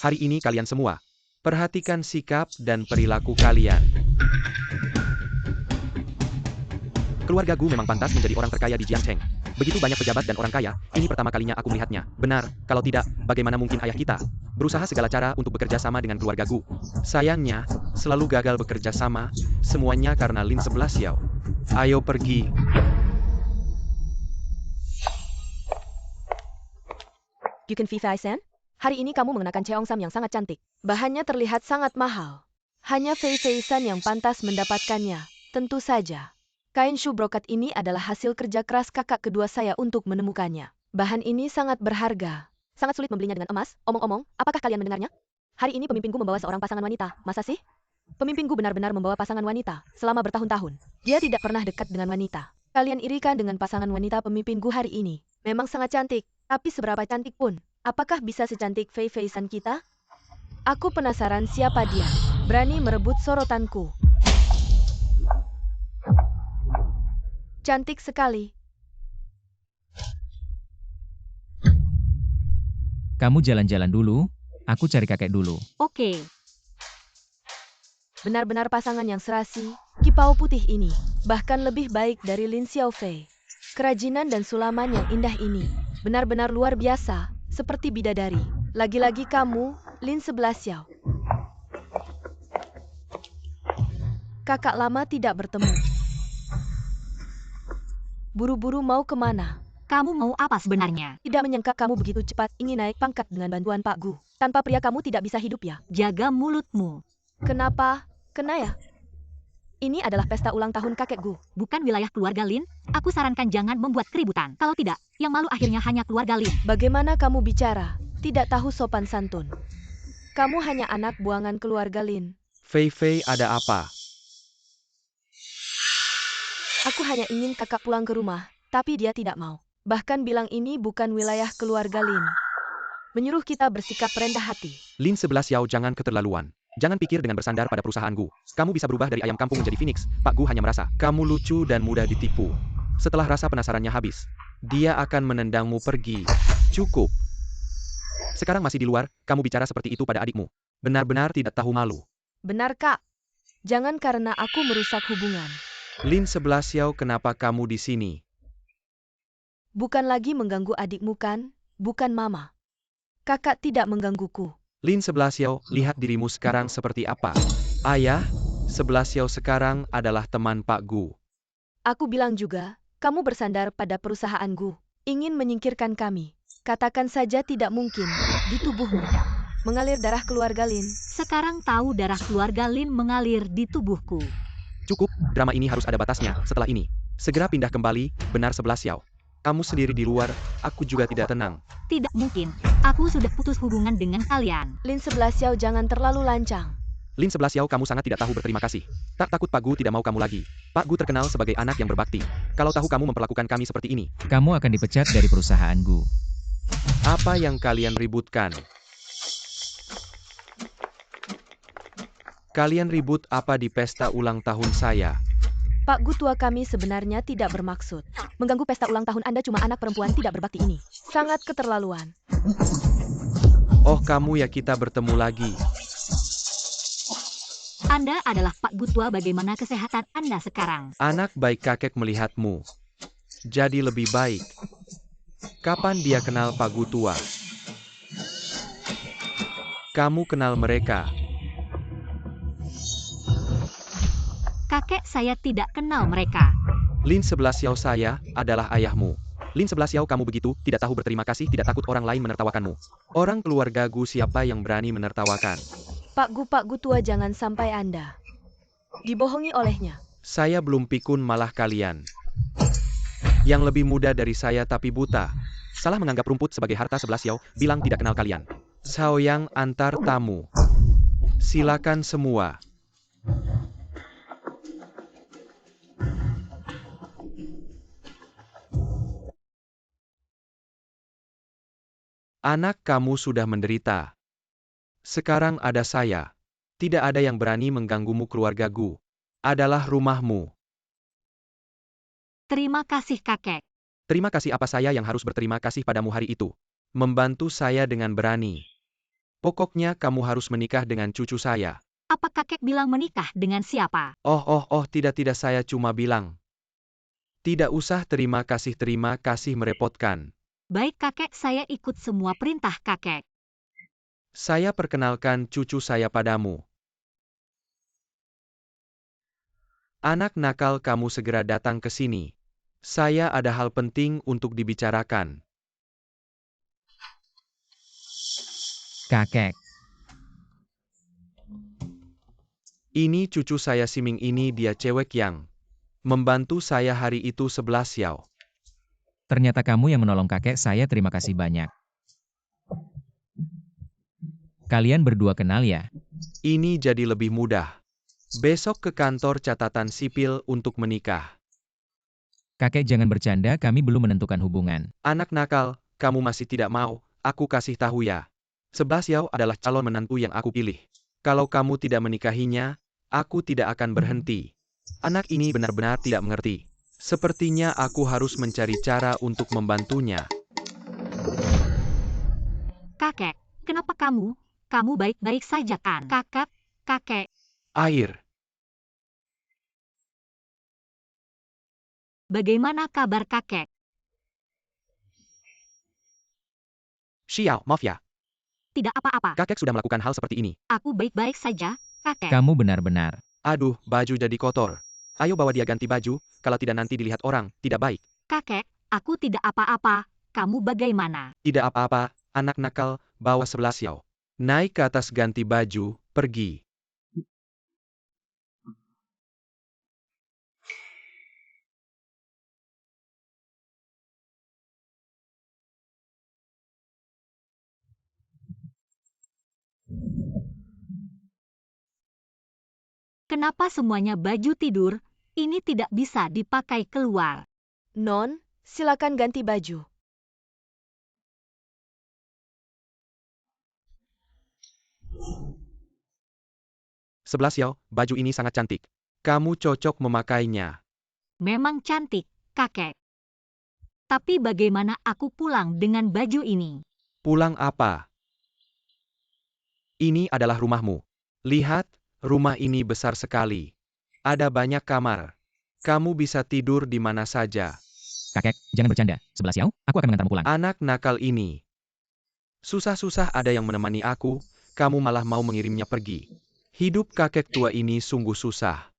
Hari ini kalian semua, perhatikan sikap dan perilaku kalian. Keluarga Gu memang pantas menjadi orang terkaya di Jiangcheng. Begitu banyak pejabat dan orang kaya, ini pertama kalinya aku melihatnya. Benar, kalau tidak, bagaimana mungkin ayah kita berusaha segala cara untuk bekerja sama dengan keluarga Gu. Sayangnya, selalu gagal bekerja sama, semuanya karena Lin 11 Xiao. Ayo pergi. Yukin Fei-Fei-san, hari ini kamu mengenakan cheongsam yang sangat cantik. Bahannya terlihat sangat mahal. Hanya Fei-Fei-san yang pantas mendapatkannya, tentu saja. Kain shu brokat ini adalah hasil kerja keras kakak kedua saya untuk menemukannya. Bahan ini sangat berharga. Sangat sulit membelinya dengan emas. Omong-omong, apakah kalian mendengarnya? Hari ini pemimpinku membawa seorang pasangan wanita. Masa sih? Pemimpinku benar-benar membawa pasangan wanita selama bertahun-tahun. Dia tidak pernah dekat dengan wanita. Kalian irikan dengan pasangan wanita pemimpinku hari ini. Memang sangat cantik, tapi seberapa cantik pun, apakah bisa secantik Fei-Fei-san kita? Aku penasaran siapa dia. Berani merebut sorotanku. Cantik sekali. Kamu jalan-jalan dulu, aku cari kakek dulu. Oke. Benar-benar pasangan yang serasi, kipau putih ini, bahkan lebih baik dari Lin Xiaofei. Kerajinan dan sulaman yang indah ini, benar-benar luar biasa, seperti bidadari. Lagi-lagi kamu, Lin 11 Xiao. Kakak lama tidak bertemu. Buru-buru mau kemana? Kamu mau apa sebenarnya? Tidak menyangka kamu begitu cepat ingin naik pangkat dengan bantuan Pak Gu. Tanpa pria kamu tidak bisa hidup ya? Jaga mulutmu. Kenapa? Kena ya? Ini adalah pesta ulang tahun kakek Gu. Bukan wilayah keluarga Lin. Aku sarankan jangan membuat keributan. Kalau tidak, yang malu akhirnya hanya keluarga Lin. Bagaimana kamu bicara? Tidak tahu sopan santun. Kamu hanya anak buangan keluarga Lin. Fei-Fei ada apa? Aku hanya ingin kakak pulang ke rumah, tapi dia tidak mau. Bahkan bilang ini bukan wilayah keluarga Lin. Menyuruh kita bersikap rendah hati. Lin 11 Xiao jangan keterlaluan. Jangan pikir dengan bersandar pada perusahaan Gu. Kamu bisa berubah dari ayam kampung menjadi phoenix. Pak Gu hanya merasa kamu lucu dan mudah ditipu. Setelah rasa penasarannya habis, dia akan menendangmu pergi. Cukup. Sekarang masih di luar, kamu bicara seperti itu pada adikmu. Benar-benar tidak tahu malu. Benar kak. Jangan karena aku merusak hubungan. Lin 11 Xiao, kenapa kamu di sini? Bukan lagi mengganggu adikmu kan? Bukan mama. Kakak tidak menggangguku. Lin 11 Xiao, lihat dirimu sekarang seperti apa. Ayah, 11 Xiao sekarang adalah teman Pak Gu. Aku bilang juga, kamu bersandar pada perusahaan Gu. Ingin menyingkirkan kami. Katakan saja tidak mungkin. Di tubuhmu. Mengalir darah keluarga Lin. Sekarang tahu darah keluarga Lin mengalir di tubuhku. Cukup, drama ini harus ada batasnya. Setelah ini, segera pindah kembali, benar 11 Xiao. Kamu sendiri di luar, aku juga tidak tenang. Tidak mungkin. Aku sudah putus hubungan dengan kalian. Lin 11 Xiao jangan terlalu lancang. Lin 11 Xiao, kamu sangat tidak tahu berterima kasih. Tak takut Pak Gu tidak mau kamu lagi. Pak Gu terkenal sebagai anak yang berbakti. Kalau tahu kamu memperlakukan kami seperti ini. Kamu akan dipecat dari perusahaan Gu. Apa yang kalian ributkan? Kalian ribut apa di pesta ulang tahun saya? Pak Gu tua kami sebenarnya tidak bermaksud. Mengganggu pesta ulang tahun Anda cuma anak perempuan tidak berbakti ini. Sangat keterlaluan. Oh kamu ya, kita bertemu lagi. Anda adalah Pak Gu tua, bagaimana kesehatan Anda sekarang? Anak baik kakek melihatmu. Jadi lebih baik. Kapan dia kenal Pak Gu tua? Kamu kenal mereka? Kakek, saya tidak kenal mereka. Lin 11 Xiao, saya adalah ayahmu. Lin 11 Xiao, kamu begitu tidak tahu berterima kasih, tidak takut orang lain menertawakanmu. Orang keluarga Gu siapa yang berani menertawakan? Pak Gu tua, jangan sampai Anda dibohongi olehnya. Saya belum pikun malah kalian. Yang lebih muda dari saya tapi buta. Salah menganggap rumput sebagai harta 11 Xiao, bilang tidak kenal kalian. Xiao Yang antar tamu. Silakan semua. Anak kamu sudah menderita. Sekarang ada saya. Tidak ada yang berani mengganggumu, keluarga Gu. Adalah rumahmu. Terima kasih kakek. Terima kasih apa, saya yang harus berterima kasih padamu hari itu. Membantu saya dengan berani. Pokoknya kamu harus menikah dengan cucu saya. Apa kakek bilang menikah dengan siapa? Oh, tidak, saya cuma bilang. Tidak usah terima kasih merepotkan. Baik kakek, saya ikut semua perintah kakek. Saya perkenalkan cucu saya padamu. Anak nakal, kamu segera datang ke sini. Saya ada hal penting untuk dibicarakan. Kakek, Ini cucu saya Siming, ini dia cewek yang membantu saya hari itu 11 Xiao. ternyata kamu yang menolong kakek saya, terima kasih banyak. Kalian berdua kenal ya? Ini jadi lebih mudah. Besok ke kantor catatan sipil untuk menikah. Kakek jangan bercanda, kami belum menentukan hubungan. Anak nakal, kamu masih tidak mau, aku kasih tahu ya. 11 Xiao adalah calon menantu yang aku pilih. Kalau kamu tidak menikahinya, aku tidak akan berhenti. Anak ini benar-benar tidak mengerti. Sepertinya aku harus mencari cara untuk membantunya. Kakek, kenapa kamu? Kamu baik-baik saja kan? Kakek. Air. Bagaimana kabar kakek? Xiao, maaf ya. Tidak apa-apa. Kakek sudah melakukan hal seperti ini. Aku baik-baik saja, kakek. Kamu benar-benar. Aduh, baju jadi kotor. Ayo bawa dia ganti baju, kalau tidak nanti dilihat orang, tidak baik. Kakek, aku tidak apa-apa. Kamu bagaimana? Tidak apa-apa, anak nakal, bawa 11 Xiao. Naik ke atas ganti baju, pergi. Kenapa semuanya baju tidur? Ini tidak bisa dipakai keluar. Non, silakan ganti baju. Sebelas Xiao, baju ini sangat cantik. Kamu cocok memakainya. Memang cantik, kakek. Tapi bagaimana aku pulang dengan baju ini? Pulang apa? Ini adalah rumahmu. Lihat, rumah ini besar sekali. Ada banyak kamar. Kamu bisa tidur di mana saja. Kakek, jangan bercanda. 11 Xiao, aku akan mengantarmu pulang. Anak nakal ini. Susah-susah ada yang menemani aku, kamu malah mau mengirimnya pergi. Hidup kakek tua ini sungguh susah.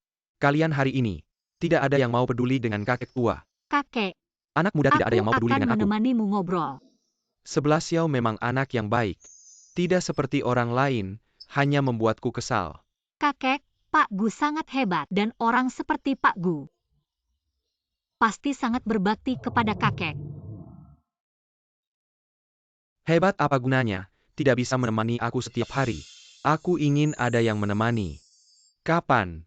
Kalian hari ini, tidak ada yang mau peduli dengan kakek tua. Kakek, Anak muda tidak ada yang mau peduli akan dengan aku. menemanimu ngobrol. 11 Xiao memang anak yang baik. Tidak seperti orang lain, hanya membuatku kesal. Kakek, Pak Gu sangat hebat dan orang seperti Pak Gu pasti sangat berbakti kepada kakek. Hebat apa gunanya, tidak bisa menemani aku setiap hari. Aku ingin ada yang menemani. Kapan?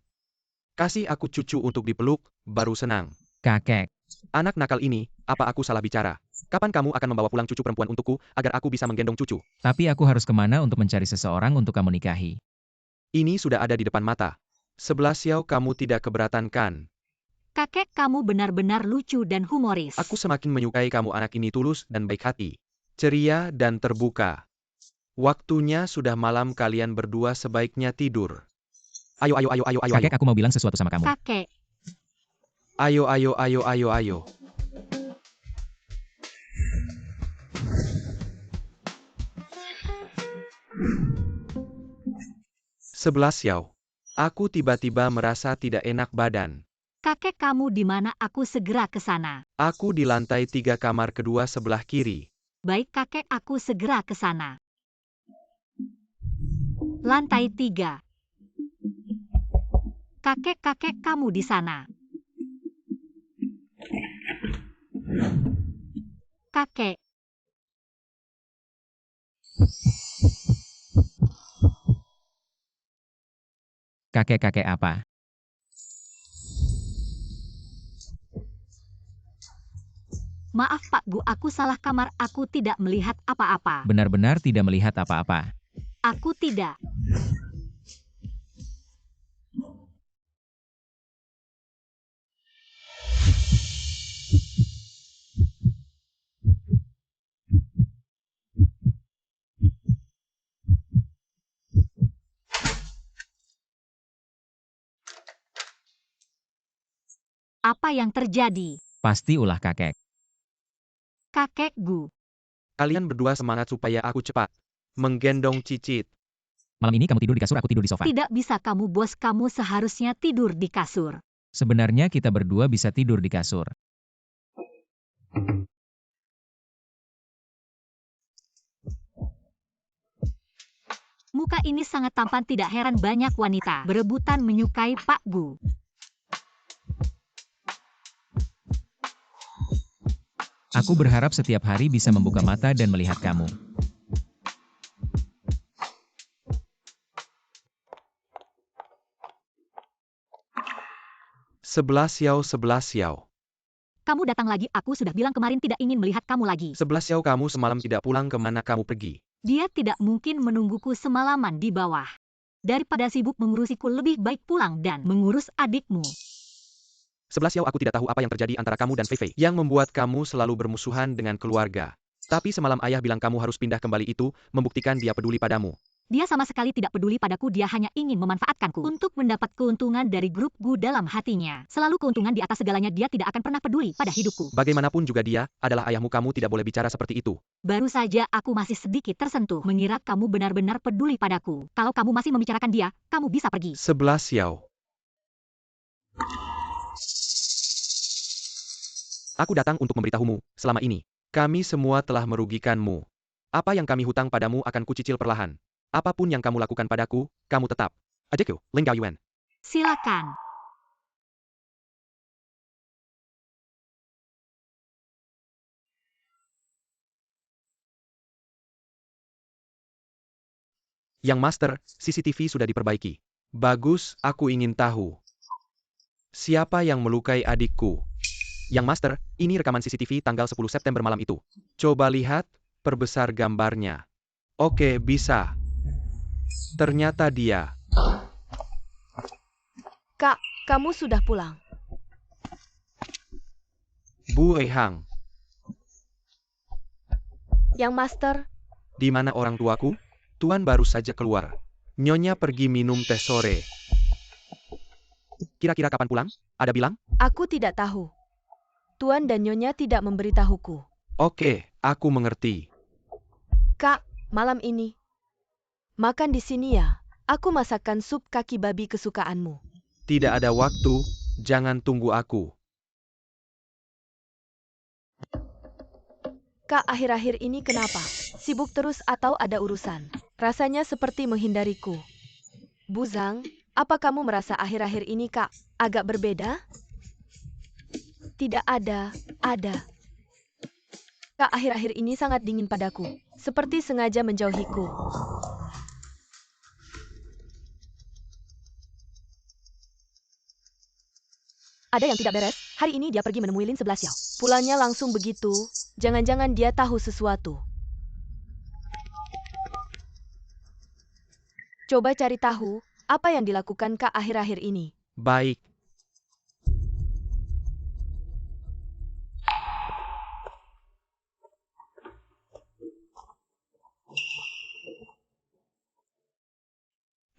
Kasih aku cucu untuk dipeluk, baru senang. Kakek, Anak nakal ini, apa aku salah bicara? Kapan kamu akan membawa pulang cucu perempuan untukku, agar aku bisa menggendong cucu? tapi aku harus kemana untuk mencari seseorang untuk kamu nikahi? Ini sudah ada di depan mata. 11 Xiao, kamu tidak keberatan kan? Kakek kamu benar-benar lucu dan humoris. Aku semakin menyukai kamu, anak ini tulus dan baik hati. Ceria dan terbuka. Waktunya sudah malam, kalian berdua sebaiknya tidur. Ayo. Kakek, aku mau bilang sesuatu sama kamu. Kakek, Ayo. 11 Xiao. Aku tiba-tiba merasa tidak enak badan. kakek kamu di mana? Aku segera ke sana. Aku di lantai 3 kamar kedua sebelah kiri. Baik kakek, aku segera ke sana. Lantai 3. Kakek kamu di sana. Kakek, Kakek apa? maaf Pak Gu, aku salah kamar. Aku tidak melihat apa-apa. Benar-benar tidak melihat apa-apa. Aku tidak. Apa yang terjadi? Pasti ulah kakek. Kakek Gu, Kalian berdua semangat supaya aku cepat menggendong Cicit. Malam ini kamu tidur di kasur, aku tidur di sofa. tidak bisa kamu bos, kamu seharusnya tidur di kasur. Sebenarnya kita berdua bisa tidur di kasur. Muka ini sangat tampan, tidak heran banyak wanita berebutan menyukai Pak Gu. Aku berharap setiap hari bisa membuka mata dan melihat kamu. Sebelas Xiao. Kamu datang lagi, aku sudah bilang kemarin tidak ingin melihat kamu lagi. 11 Xiao, kamu semalam tidak pulang, kemana kamu pergi? Dia tidak mungkin menungguku semalaman di bawah. Daripada sibuk mengurusiku, lebih baik pulang dan mengurus adikmu. 11 Xiao, aku tidak tahu apa yang terjadi antara kamu dan Fei Fei yang membuat kamu selalu bermusuhan dengan keluarga. Tapi semalam ayah bilang kamu harus pindah kembali, itu membuktikan dia peduli padamu. Dia sama sekali tidak peduli padaku, dia hanya ingin memanfaatkanku untuk mendapat keuntungan dari grup Gu dalam hatinya. Selalu keuntungan di atas segalanya, dia tidak akan pernah peduli pada hidupku. Bagaimanapun juga dia adalah ayahmu, kamu tidak boleh bicara seperti itu. Baru saja aku masih sedikit tersentuh, mengira kamu benar-benar peduli padaku. Kalau kamu masih membicarakan dia, kamu bisa pergi. 11 Xiao. Aku datang untuk memberitahumu, selama ini, kami semua telah merugikanmu. Apa yang kami hutang padamu akan kucicil perlahan. Apapun yang kamu lakukan padaku, kamu tetap. Adikku, Ling Gaoyuan. Silakan. Yang Master, CCTV sudah diperbaiki. Bagus, aku ingin tahu. Siapa yang melukai adikku? Yang Master, ini rekaman CCTV tanggal 10 September malam itu. Coba lihat, perbesar gambarnya. Oke, bisa. Ternyata dia. Kak, kamu sudah pulang. Bu Ehang. Yang Master, Di mana orang tuaku? Tuan baru saja keluar. Nyonya pergi minum teh sore. Kira-kira kapan pulang? Ada bilang? aku tidak tahu. Tuan dan Nyonya tidak memberitahuku. Oke, aku mengerti. Kak, malam ini. Makan di sini ya. Aku masakkan sup kaki babi kesukaanmu. Tidak ada waktu, jangan tunggu aku. Kak, akhir-akhir ini kenapa? Sibuk terus atau ada urusan? Rasanya seperti menghindariku. Bu Zhang, apa kamu merasa akhir-akhir ini Kak agak berbeda? Tidak ada. Kak akhir-akhir ini sangat dingin padaku. Seperti sengaja menjauhiku. Ada yang tidak beres? Hari ini dia pergi menemui Lin 11 Xiao. Pulangnya langsung begitu. Jangan-jangan dia tahu sesuatu. Coba cari tahu, apa yang dilakukan Kak akhir-akhir ini. Baik.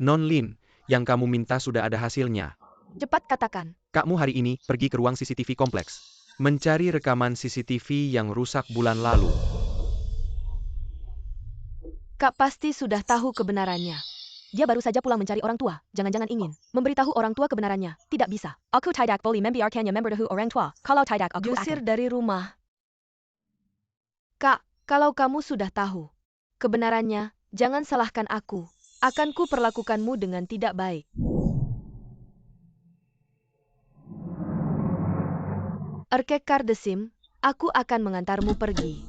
Non Lin, yang kamu minta sudah ada hasilnya. Cepat katakan. Kamu hari ini pergi ke ruang CCTV kompleks. Mencari rekaman CCTV yang rusak bulan lalu. Kak pasti sudah tahu kebenarannya. Dia baru saja pulang mencari orang tua. Jangan-jangan ingin memberitahu orang tua kebenarannya. Tidak bisa. Aku tidak boleh membiarkannya memberitahu orang tua. Kalau tidak aku Diusir akan. dari rumah. Kak, kalau kamu sudah tahu kebenarannya, jangan salahkan aku. Akan ku perlakukanmu dengan tidak baik. Erkek Kardesim, aku akan mengantarmu pergi.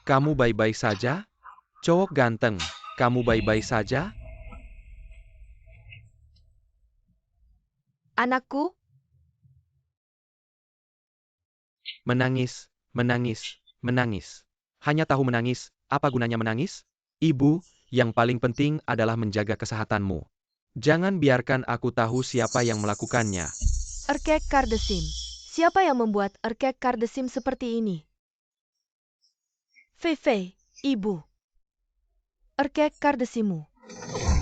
Kamu baik-baik saja? Cowok ganteng, kamu baik-baik saja? Anakku, Menangis, menangis, menangis. Hanya tahu menangis, apa gunanya menangis? Ibu, yang paling penting adalah menjaga kesehatanmu. Jangan biarkan aku tahu siapa yang melakukannya. Erkek Kardesim. Siapa yang membuat Erkek Kardesim seperti ini? Fei, ibu. Erkek Kardesimu.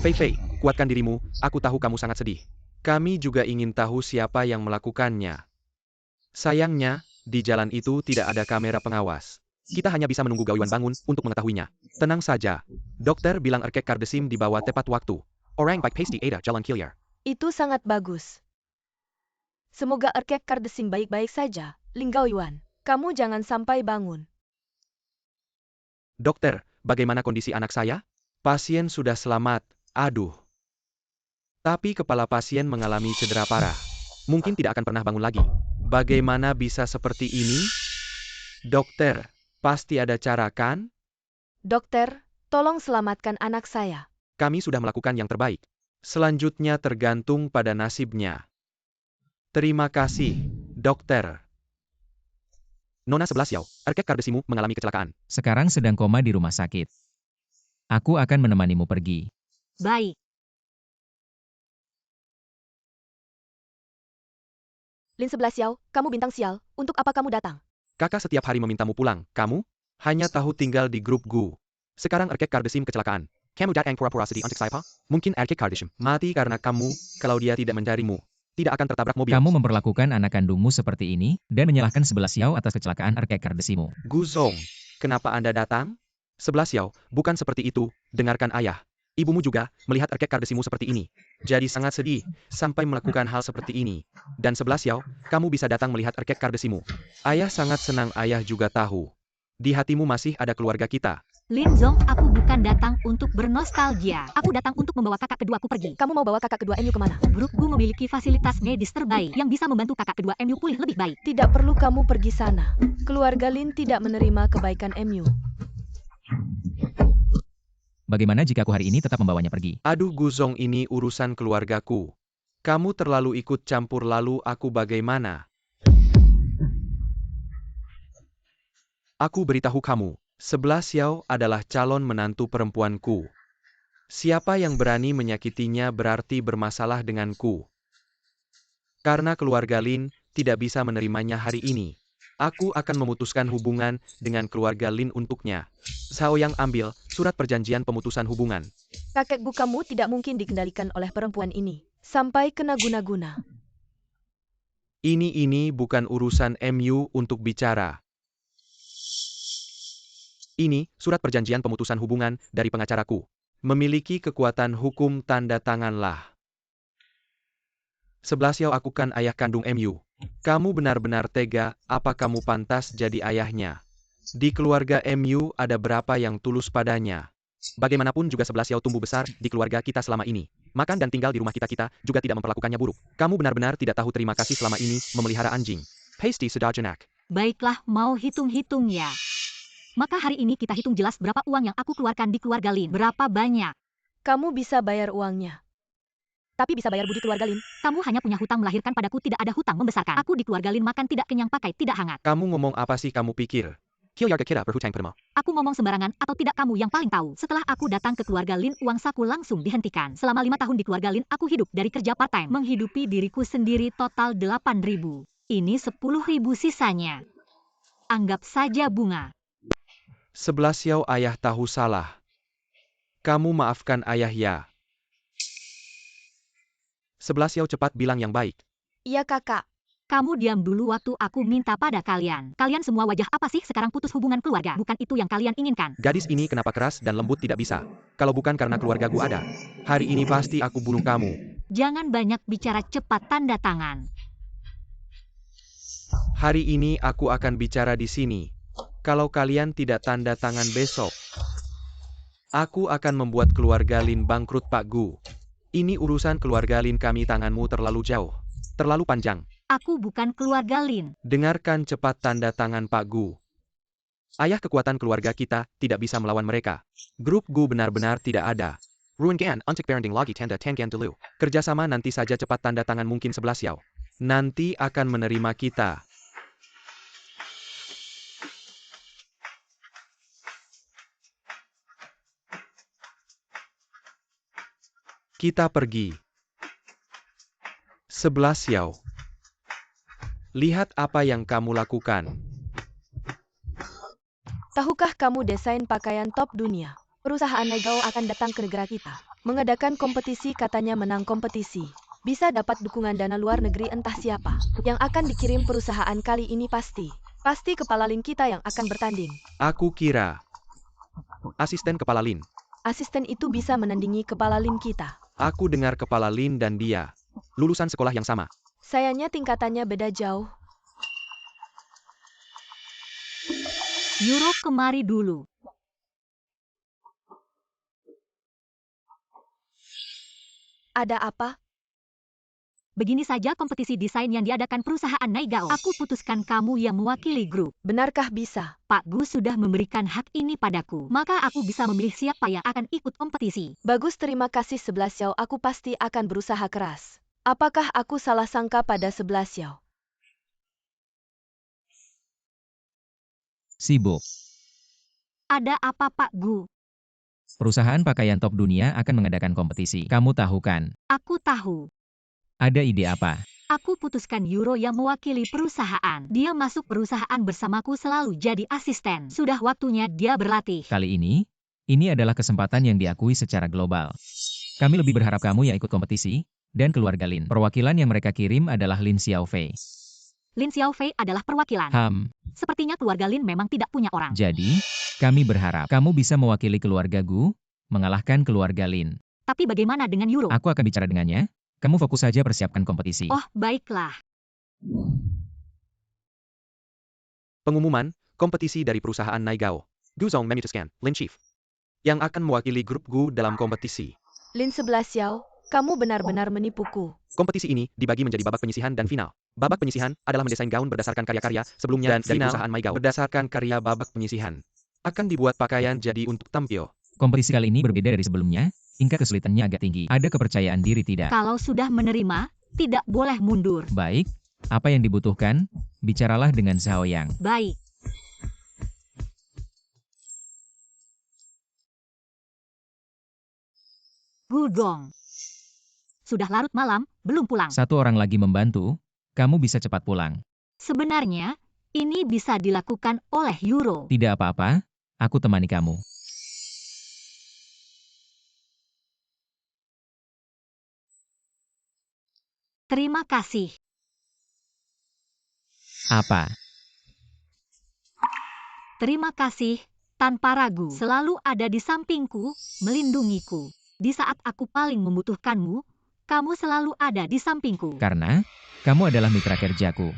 Fei, kuatkan dirimu, aku tahu kamu sangat sedih. Kami juga ingin tahu siapa yang melakukannya. Sayangnya, di jalan itu tidak ada kamera pengawas. Kita hanya bisa menunggu Gaoyuan bangun untuk mengetahuinya. Tenang saja. Dokter bilang Erkek Kardesim dibawa tepat waktu. Orang baik pasti ada jalan clear. Itu sangat bagus. Semoga Erkek Kardesim baik-baik saja. Ling Gaoyuan, kamu jangan sampai bangun. Dokter, bagaimana kondisi anak saya? Pasien sudah selamat. Aduh. Tapi kepala pasien mengalami cedera parah. Mungkin tidak akan pernah bangun lagi. Bagaimana bisa seperti ini? Dokter, pasti ada cara kan? Dokter, tolong selamatkan anak saya. Kami sudah melakukan yang terbaik. Selanjutnya tergantung pada nasibnya. Terima kasih, dokter. Nona 11 Xiao, Erkek Kardesimu mengalami kecelakaan. Sekarang sedang koma di rumah sakit. Aku akan menemanimu pergi. Baik. Lin 11 Xiao, kamu bintang sial, untuk apa kamu datang? Kakak setiap hari memintamu pulang. Kamu hanya tahu tinggal di grup Gu. Sekarang Erkek Kardesim kecelakaan. Kamu datang pura-pura sedih untuk saya? Mungkin Erkek Kardesim mati karena kamu, kalau dia tidak mencarimu. Tidak akan tertabrak mobil. Kamu memperlakukan anak kandungmu seperti ini, dan menyalahkan 11 Xiao atas kecelakaan Erkek Kardesimu. Guzong, kenapa Anda datang? 11 Xiao, bukan seperti itu, dengarkan ayah. Ibumu juga melihat Erkek Kardesimu seperti ini. Jadi sangat sedih, sampai melakukan hal seperti ini. Dan 11 Xiao, kamu bisa datang melihat Erkek Kardesimu. Ayah sangat senang ayah juga tahu. Di hatimu masih ada keluarga kita. Lin Zong, aku bukan datang untuk bernostalgia. Aku datang untuk membawa kakak keduaku pergi. Kamu mau bawa kakak kedua MU kemana? Grup Gu memiliki fasilitas medis terbaik yang bisa membantu kakak kedua MU pulih lebih baik. Tidak perlu kamu pergi sana. Keluarga Lin tidak menerima kebaikan MU. Bagaimana jika aku hari ini tetap membawanya pergi? Aduh Guzong, ini urusan keluargaku. Kamu terlalu ikut campur, lalu aku bagaimana? Aku beritahu kamu. 11 Xiao adalah calon menantu perempuanku. Siapa yang berani menyakitinya berarti bermasalah denganku. Karena keluarga Lin tidak bisa menerimanya hari ini. Aku akan memutuskan hubungan dengan keluarga Lin untuknya. Xiao yang ambil surat perjanjian pemutusan hubungan. Kakek Gu kamu tidak mungkin dikendalikan oleh perempuan ini. Sampai kena guna-guna. Ini bukan urusan MU untuk bicara. Ini surat perjanjian pemutusan hubungan dari pengacaraku. Memiliki kekuatan hukum, tanda tanganlah. 11 Xiao, aku kan ayah kandung MU. Kamu benar-benar tega, apa kamu pantas jadi ayahnya? Di keluarga MU ada berapa yang tulus padanya? Bagaimanapun juga 11 Xiao tumbuh besar di keluarga kita selama ini. Makan dan tinggal di rumah kita juga tidak memperlakukannya buruk. Kamu benar-benar tidak tahu terima kasih selama ini memelihara anjing. Pasty sudah jenak. Baiklah, mau hitung-hitung ya. Maka hari ini kita hitung jelas berapa uang yang aku keluarkan di keluarga Lin. Berapa banyak? Kamu bisa bayar uangnya. tapi bisa bayar budi keluarga Lin. Kamu hanya punya hutang melahirkan padaku, tidak ada hutang membesarkan. Aku di keluarga Lin makan tidak kenyang, pakai tidak hangat. Kamu ngomong apa sih kamu pikir? Hiljarga kita berhutang padamu. Aku ngomong sembarangan atau tidak, kamu yang paling tahu. Setelah aku datang ke keluarga Lin, uang saku langsung dihentikan. Selama 5 tahun di keluarga Lin, aku hidup dari kerja part-time. Menghidupi diriku sendiri total 8.000. Ini 10.000 sisanya. Anggap saja bunga. 11 Xiao, ayah tahu salah. Kamu maafkan ayah ya. 11 Xiao, cepat bilang yang baik. Iya kakak. Kamu diam dulu waktu aku minta pada kalian. Kalian semua wajah apa sih sekarang putus hubungan keluarga? Bukan itu yang kalian inginkan. Gadis ini kenapa keras dan lembut tidak bisa? Kalau bukan karena keluargaku ada, hari ini pasti aku bunuh kamu. Jangan banyak bicara, cepat tanda tangan. Hari ini aku akan bicara di sini. Kalau kalian tidak tanda tangan besok, aku akan membuat keluarga Lin bangkrut, Pak Gu. Ini urusan keluarga Lin kami, tanganmu terlalu jauh. Terlalu panjang. Aku bukan keluarga Lin. Dengarkan cepat tanda tangan, Pak Gu. Ayah, kekuatan keluarga kita tidak bisa melawan mereka. Grup Gu benar-benar tidak ada. Ruangan untuk parenting lagi tanda tangan dulu. Kerjasama nanti saja, cepat tanda tangan, mungkin 11 Xiao. Nanti akan menerima kita. Kita pergi. 11 Xiao. Lihat apa yang kamu lakukan. Tahukah kamu desain pakaian top dunia? Perusahaan Naigao akan datang ke negara kita. Mengadakan kompetisi, katanya menang kompetisi. Bisa dapat dukungan dana luar negeri, entah siapa. Yang akan dikirim perusahaan kali ini pasti kepala Lin kita yang akan bertanding. Aku kira asisten kepala Lin. Asisten itu bisa menandingi kepala Lin kita. Aku dengar kepala Lin dan dia lulusan sekolah yang sama. Sayangnya tingkatannya beda jauh. Euro, kemari dulu. Ada apa? Begini saja kompetisi desain yang diadakan perusahaan Naigao. Aku putuskan kamu yang mewakili grup. Benarkah bisa? Pak Gu sudah memberikan hak ini padaku. Maka aku bisa memilih siapa yang akan ikut kompetisi. Bagus, terima kasih 11 Xiao. Aku pasti akan berusaha keras. Apakah aku salah sangka pada 11 Xiao? Sibuk. Ada apa, Pak Gu? Perusahaan pakaian top dunia akan mengadakan kompetisi. Kamu tahu kan? Aku tahu. Ada ide apa? Aku putuskan Euro yang mewakili perusahaan. Dia masuk perusahaan bersamaku, selalu jadi asisten. Sudah waktunya dia berlatih. Kali ini adalah kesempatan yang diakui secara global. Kami lebih berharap kamu yang ikut kompetisi, dan keluarga Lin. Perwakilan yang mereka kirim adalah Lin Xiaofei. Lin Xiaofei adalah perwakilan. Sepertinya keluarga Lin memang tidak punya orang. Jadi, kami berharap kamu bisa mewakili keluarga Gu, mengalahkan keluarga Lin. Tapi bagaimana dengan Euro? Aku akan bicara dengannya. Kamu fokus saja persiapkan kompetisi. Oh, baiklah. Pengumuman kompetisi dari perusahaan Naigao. Guzong memutuskan Lin Chief yang akan mewakili grup Gu dalam kompetisi. Lin 11 Xiao, kamu benar-benar menipuku. Kompetisi ini dibagi menjadi babak penyisihan dan final. Babak penyisihan adalah mendesain gaun berdasarkan karya-karya sebelumnya dan dari perusahaan Naigao berdasarkan karya babak penyisihan. Akan dibuat pakaian jadi untuk tampil. Kompetisi kali ini berbeda dari sebelumnya, tingkat kesulitannya agak tinggi. Ada kepercayaan diri tidak? Kalau sudah menerima, tidak boleh mundur. Baik, apa yang dibutuhkan? Bicaralah dengan Xiao Yang. Baik. Gudong. Sudah larut malam, belum pulang. Satu orang lagi membantu, kamu bisa cepat pulang. Sebenarnya, ini bisa dilakukan oleh Euro. Tidak apa-apa, aku temani kamu. Terima kasih. Apa? Terima kasih, tanpa ragu. Selalu ada di sampingku, melindungiku. Di saat aku paling membutuhkanmu, kamu selalu ada di sampingku. Karena, kamu adalah mitra kerjaku.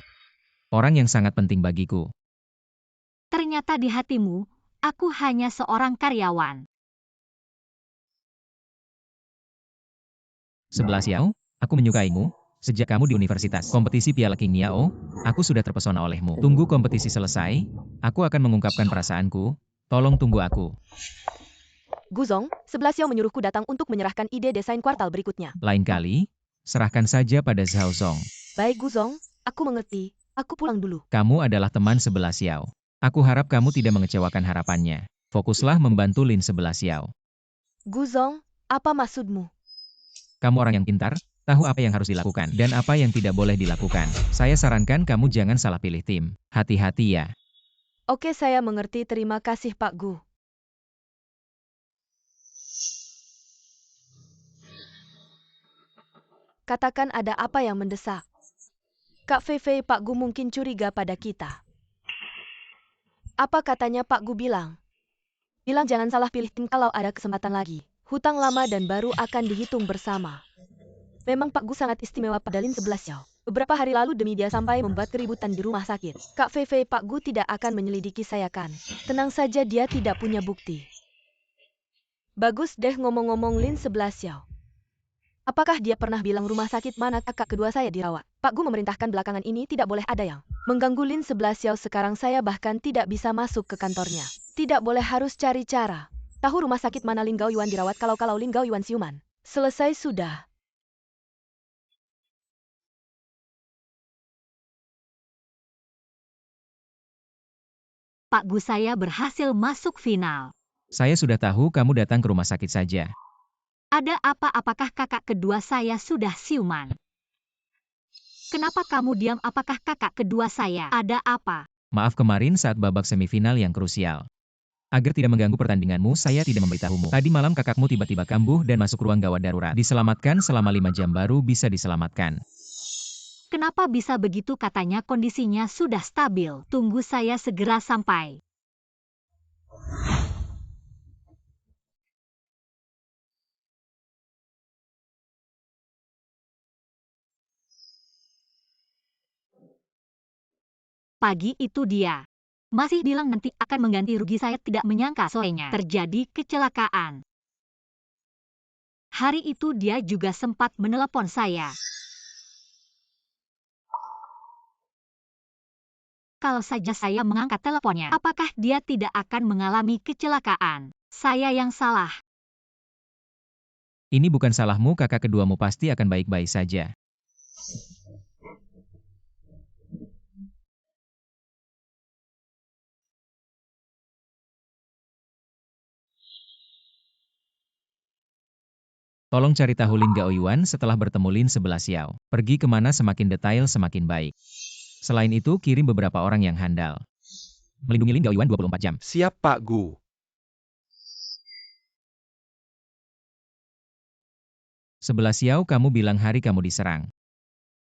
Orang yang sangat penting bagiku. Ternyata di hatimu, aku hanya seorang karyawan. 11 Xiao, aku menyukaimu. Sejak kamu di universitas kompetisi Piala King Niao, aku sudah terpesona olehmu. Tunggu kompetisi selesai, aku akan mengungkapkan perasaanku. Tolong tunggu aku. Guzong, 11 Xiao menyuruhku datang untuk menyerahkan ide desain kuartal berikutnya. Lain kali, serahkan saja pada Zhao Zong. Baik Guzong, aku mengerti. Aku pulang dulu. Kamu adalah teman 11 Xiao. Aku harap kamu tidak mengecewakan harapannya. Fokuslah membantu Lin 11 Xiao. Guzong, apa maksudmu? Kamu orang yang pintar, tahu apa yang harus dilakukan dan apa yang tidak boleh dilakukan. Saya sarankan kamu jangan salah pilih tim. Hati-hati ya. Oke, saya mengerti. Terima kasih Pak Gu. Katakan ada apa yang mendesak. Kak Fei Fei, Pak Gu mungkin curiga pada kita. Apa katanya Pak Gu bilang? Bilang jangan salah pilih tim kalau ada kesempatan lagi. Hutang lama dan baru akan dihitung bersama. Memang Pak Gu sangat istimewa pada Lin 11 Xiao. Beberapa hari lalu demi dia sampai membuat keributan di rumah sakit. Kak Fei Fei, Pak Gu tidak akan menyelidiki saya kan. Tenang saja, dia tidak punya bukti. Bagus deh, ngomong-ngomong Lin 11 Xiao. Apakah dia pernah bilang rumah sakit mana kakak kedua saya dirawat? Pak Gu memerintahkan belakangan ini tidak boleh ada yang mengganggu Lin 11 Xiao. Sekarang saya bahkan tidak bisa masuk ke kantornya. Tidak boleh, harus cari cara. Tahu rumah sakit mana Lin Gao Yuan dirawat kalau Lin Gao Yuan siuman. Selesai sudah. Pak Gu, saya berhasil masuk final. Saya sudah tahu kamu datang ke rumah sakit saja. Ada apa? Apakah kakak kedua saya sudah siuman? Kenapa kamu diam? Apakah kakak kedua saya ada apa? Maaf kemarin saat babak semifinal yang krusial. Agar tidak mengganggu pertandinganmu, saya tidak memberitahumu. Tadi malam kakakmu tiba-tiba kambuh dan masuk ruang gawat darurat. Diselamatkan selama 5 jam baru bisa diselamatkan. Kenapa bisa begitu? Katanya kondisinya sudah stabil. Tunggu, saya segera sampai. Pagi itu dia masih bilang nanti akan mengganti rugi. Saya tidak menyangka sorenya terjadi kecelakaan. Hari itu dia juga sempat menelepon saya. Kalau saja saya mengangkat teleponnya, apakah dia tidak akan mengalami kecelakaan? Saya yang salah. Ini bukan salahmu, kakak keduamu pasti akan baik-baik saja. Tolong cari tahu Lin Gao Yuan setelah bertemu Lin 11 Xiao. Pergi kemana semakin detail semakin baik. Selain itu, kirim beberapa orang yang handal. Melindungi Lin Gao Yuan 24 jam. Siap Pak Gu. 11 Xiao, kamu bilang hari kamu diserang.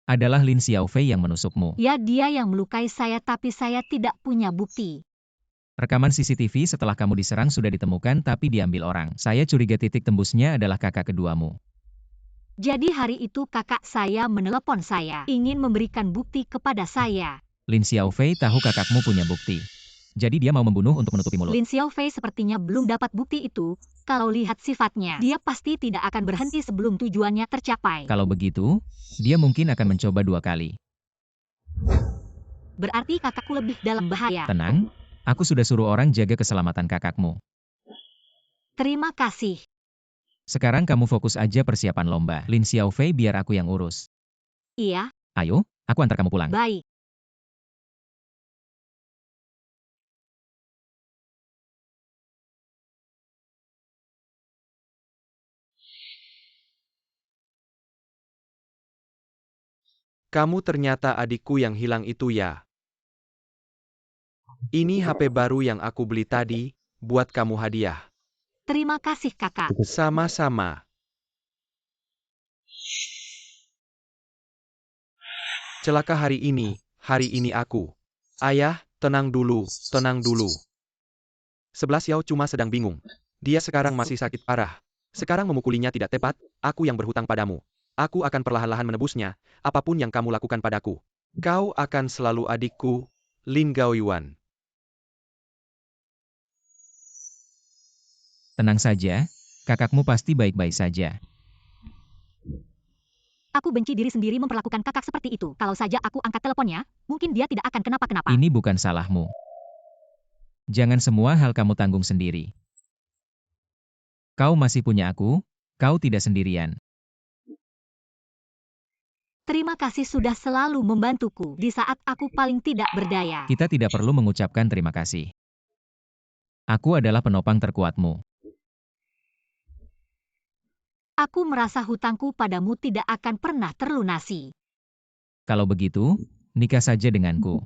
Adalah Lin Xiaofei yang menusukmu. Ya, dia yang melukai saya, tapi saya tidak punya bukti. Rekaman CCTV setelah kamu diserang sudah ditemukan tapi diambil orang. Saya curiga titik tembusnya adalah kakak keduamu. Jadi hari itu kakak saya menelepon saya, ingin memberikan bukti kepada saya. Lin Xiaofei tahu kakakmu punya bukti. Jadi dia mau membunuh untuk menutupi mulut. Lin Xiaofei sepertinya belum dapat bukti itu. Kalau lihat sifatnya, dia pasti tidak akan berhenti sebelum tujuannya tercapai. Kalau begitu, dia mungkin akan mencoba 2 kali. Berarti kakakku lebih dalam bahaya. Tenang, aku sudah suruh orang jaga keselamatan kakakmu. Terima kasih. Sekarang kamu fokus aja persiapan lomba. Lin Xiaofei biar aku yang urus. Iya, Ayo, aku antar kamu pulang. baik. Kamu ternyata adikku yang hilang itu ya. Ini HP baru yang aku beli tadi, buat kamu hadiah. Terima kasih kakak. Sama-sama. Celaka hari ini aku. Ayah, tenang dulu, tenang dulu. 11 Xiao cuma sedang bingung. Dia sekarang masih sakit parah. Sekarang memukulinya tidak tepat, aku yang berhutang padamu. Aku akan perlahan-lahan menebusnya, apapun yang kamu lakukan padaku. Kau akan selalu adikku, Lin Gao Yuan. Tenang saja, kakakmu pasti baik-baik saja. Aku benci diri sendiri memperlakukan kakak seperti itu. Kalau saja aku angkat teleponnya, mungkin dia tidak akan kenapa-kenapa. Ini bukan salahmu. Jangan semua hal kamu tanggung sendiri. Kau masih punya aku, kau tidak sendirian. Terima kasih sudah selalu membantuku di saat aku paling tidak berdaya. Kita tidak perlu mengucapkan terima kasih. Aku adalah penopang terkuatmu. Aku merasa hutangku padamu tidak akan pernah terlunasi. Kalau begitu, nikah saja denganku.